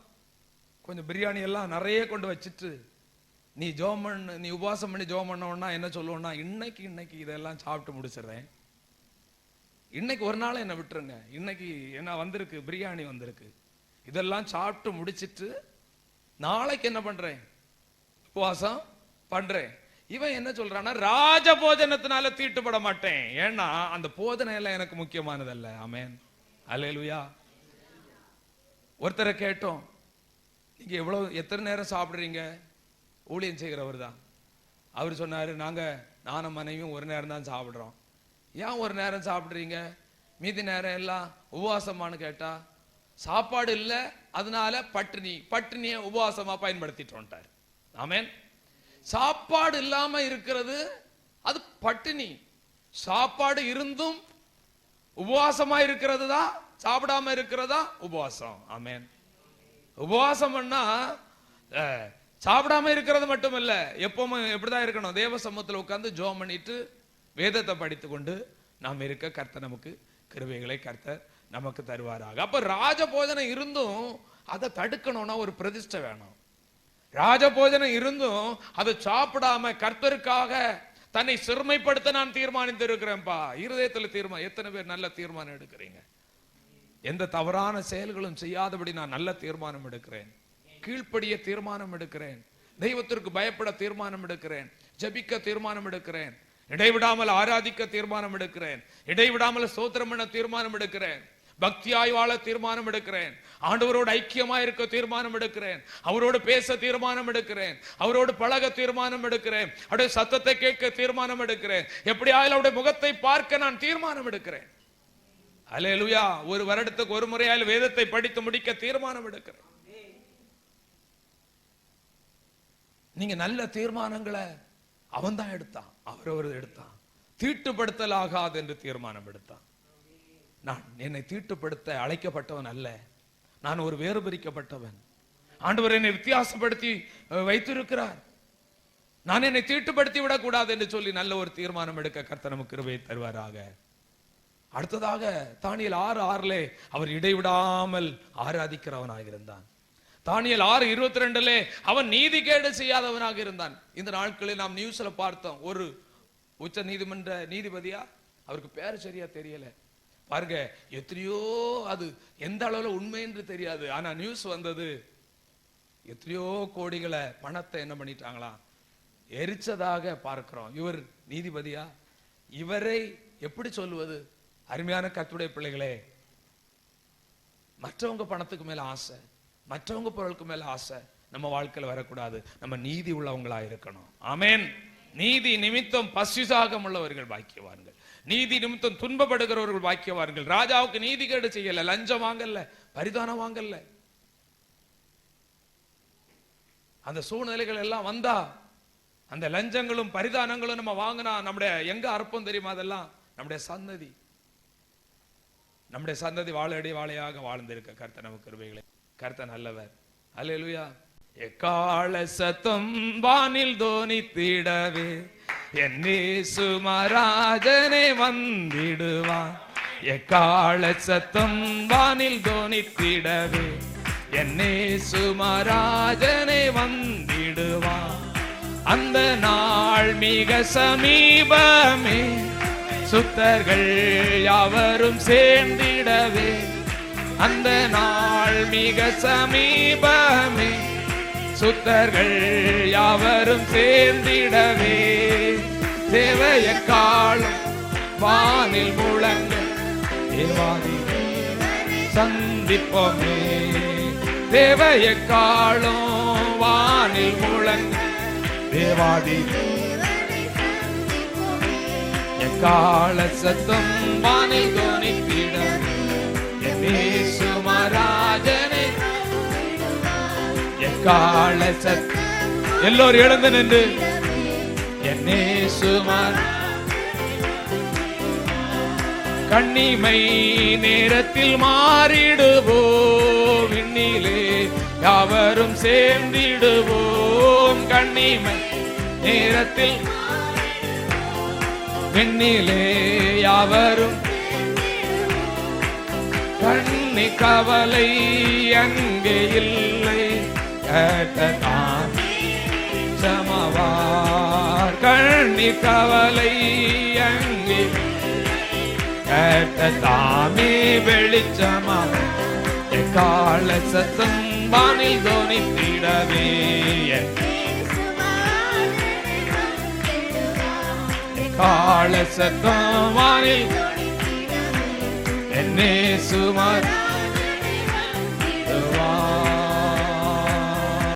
கொஞ்சம் பிரியாணி எல்லாம் நிறைய கொண்டு வச்சிட்டு, நீ உபவாசம் பண்ணி ஜோம் பண்ணோம்னா என்ன சொல்லுவோம்னா, இன்னைக்கு இதெல்லாம் சாப்பிட்டு முடிச்சிடுறேன், இன்னைக்கு ஒரு நாள் என்ன விட்டுருங்க, இன்னைக்கு என்ன வந்திருக்கு, பிரியாணி வந்திருக்கு, இதெல்லாம் சாப்பிட்டு முடிச்சிட்டு நாளைக்கு என்ன பண்றேன், உபவாசம் பண்றேன். இவன் என்ன சொல்றான்னா, ராஜ போஜனத்தினால தீட்டுப்பட மாட்டேன். ஏன்னா அந்த போதனை எல்லாம் எனக்கு முக்கியமானதல்ல. ஆமென், அல்லேலூயா. ஒருத்தரை கேட்டோம், நீங்க எத்தனை நேரம் சாப்பிடுறீங்க? ஊழியம் செய்கிறவர் தான். அவர் சொன்னாரு, நானும் மனைவியும் ஒரு நேரம் தான் சாப்பிடுறோம். ஏன் ஒரு நேரம் சாப்பிடுறீங்க, மீதி நேரம் எல்லாம் உபவாசமானு கேட்டா, சாப்பாடு இல்லை அதனால பட்டினியை உபவாசமா பயன்படுத்திட்டோம். ஆமென். சாப்பாடு இல்லாம இருக்கிறது அது பட்டினி. சாப்பாடு இருந்தும் உபவாசமா இருக்கிறது தான், சாப்பிடாம இருக்கிறதா உபவாசம். ஆமென். உபவாசம் பண்ணா சாப்பிடாம இருக்கிறது மட்டும் இல்ல, எப்பவும் எப்படிதான் இருக்கணும், தேவ சமூகத்தில் உட்கார்ந்து ஜெபம் பண்ணிட்டு வேதத்தை படித்து கொண்டு நாம் இருக்க கர்த்தர் நமக்கு கிருபைகளை கர்த்தர் நமக்கு தருவாராக. அப்ப ராஜ போஜனம் இருந்தும் அதை தடுக்கணும்னா ஒரு பிரதிஷ்டை வேணும். ராஜபோஜனம் இருந்தும் அது சாப்பிடாம கர்த்தருக்காக தன்னை சிறுமைப்படுத்த நான் தீர்மானித்து இருக்கிறேன்ப்பா. இருதயத்தில் தீர்மானம். எத்தனை பேர் நல்ல தீர்மானம் எடுக்கிறீங்க? எந்த தவறான செயல்களும் செய்யாதபடி நான் நல்ல தீர்மானம் எடுக்கிறேன், கீழ்ப்படிய தீர்மானம் எடுக்கிறேன், தெய்வத்திற்கு பயப்பட தீர்மானம் எடுக்கிறேன், ஜபிக்க தீர்மானம் எடுக்கிறேன், இடைவிடாமல் ஆராதிக்க தீர்மானம் எடுக்கிறேன், இடைவிடாமல் ஸ்தோத்திரம் பண்ண தீர்மானம் எடுக்கிறேன், பக்தியாய் வாழ தீர்மானம் எடுக்கிறேன், ஆண்டவரோடு ஐக்கியமாய் இருக்க தீர்மானம் எடுக்கிறேன், அவரோடு பேச தீர்மானம் எடுக்கிறேன், அவரோடு பழக தீர்மானம் எடுக்கிறேன், அவருடைய சத்தத்தை கேட்க தீர்மானம் எடுக்கிறேன், எப்படியாவது அவருடைய முகத்தை பார்க்க நான் தீர்மானம் எடுக்கிறேன். அல்லேலூயா. ஒரு வருடத்துக்கு ஒரு முறையால் வேதத்தை படித்து முடிக்க தீர்மானம் எடுக்கிறேன். நீங்க நல்ல தீர்மானங்களை அவன் தான் எடுத்தான், அவர் எடுத்தான். தீட்டுப்படுத்தல் ஆகாது என்று தீர்மானம் எடுத்தான். நான் என்னை தீட்டுப்படுத்த அழைக்கப்பட்டவன் அல்ல, நான் ஒரு வேறு பிரிக்கப்பட்டவன். ஆண்டவர் என்னை வித்தியாசப்படுத்தி வைத்திருக்கிறார், நான் என்னை தீட்டுப்படுத்தி விடக்கூடாது என்று சொல்லி நல்ல ஒரு தீர்மானம் எடுக்க கர்த்தர் நமக்கு கிருபை தருவாராக. அடுத்ததாக தானியேல் 6:6 அவர் இடைவிடாமல் ஆராதிக்கிறவனாக இருந்தான். தானியேல் 6:22 அவன் நீதிகேடு செய்யாதவனாக இருந்தான். இந்த நாட்களில் நாம் நியூஸ்ல பார்த்தோம், ஒரு உச்ச நீதிமன்ற நீதிபதியா, அவருக்கு பேரு சரியா தெரியல பாருங்க, எத்தனையோ அது எந்த அளவுல உண்மை என்று தெரியாது, ஆனா நியூஸ் வந்தது, எத்தனையோ கோடிகளை பணத்தை என்ன பண்ணிட்டாங்களா எரிச்சதாக பார்க்கிறோம். இவர் நீதிபதியா? இவரை எப்படி சொல்லுவது? அருமையான கர்த்தருடைய பிள்ளைகளே, மற்றவங்க பணத்துக்கு மேல ஆசை, மற்றவங்க பொருளுக்கு மேல ஆசை நம்ம வாழ்க்கையில் வரக்கூடாது. நம்ம நீதி உள்ளவங்களா இருக்கணும். ஆமென். நீதி நிமித்தம் பசிதாகம் உள்ளவர்கள் பாக்கியவான்கள், நீதி நிமித்தம் துன்பப்படுகிறவர்கள் பாக்கியவான்கள். ராஜாவுக்கு நீதி கேடு செய்யல, லஞ்சம் வாங்கல, பரிதானம் வாங்கல. அந்த சூழ்நிலைகள் எல்லாம் வந்தா, அந்த லஞ்சங்களும் பரிதானங்களும் நம்ம வாங்கினா நம்முடைய எங்க அர்ப்பம் தெரியுமா? அதெல்லாம் நம்முடைய சந்ததி, நம்முடைய சந்ததி வாழையடி வாழையாக வாழ்ந்திருக்க கர்த்தர் நமக்கு கிருபைகளை. கர்த்தர் நல்லவர். அல்லேலூயா. எக்கால சத்தம் வானில் தோனித்திடவே என் இயேசு மகாராஜனே வந்திடுவான். எக்கால சத்தம் வானில் தோனித்திடவே என் இயேசு மகாராஜனே வந்திடுவான். அந்த நாள் மிக சமீபமே, சுத்தர்கள் யாவரும் சேர்ந்திடவே. அந்த நாள் மிக சமீபமே, சுத்தர்கள் யாவரும் சேர்ந்திடவே. தேவைய காலம் வானில் முழங்க தேவாதி சந்திப்போமே. தேவைய காலம் வானில் முழங்க தேவாதி எக்கால சத்தம் வானில் தோனித்திட என் இயேசு மகாராஜனே. எக்கால சத்தம் எல்லோரும் எழுந்து நின்று என் இயேசு கண்ணிமை நேரத்தில் மாறிடுவோம், விண்ணிலே யாவரும் சேர்ந்திடுவோம். கண்ணிமை நேரத்தில் விண்ணிலே யாவரும், கண்ணி கவலை அங்கே இல்லை, கேட்டதான் சமவார். கண்ணி கவலை அங்கே கேட்டதாமே வெளிச்சமா. எக்கால சத்தம் வானில் தோனித்திடவே எக்கால சத்தம் வானில் என்னே சுமார்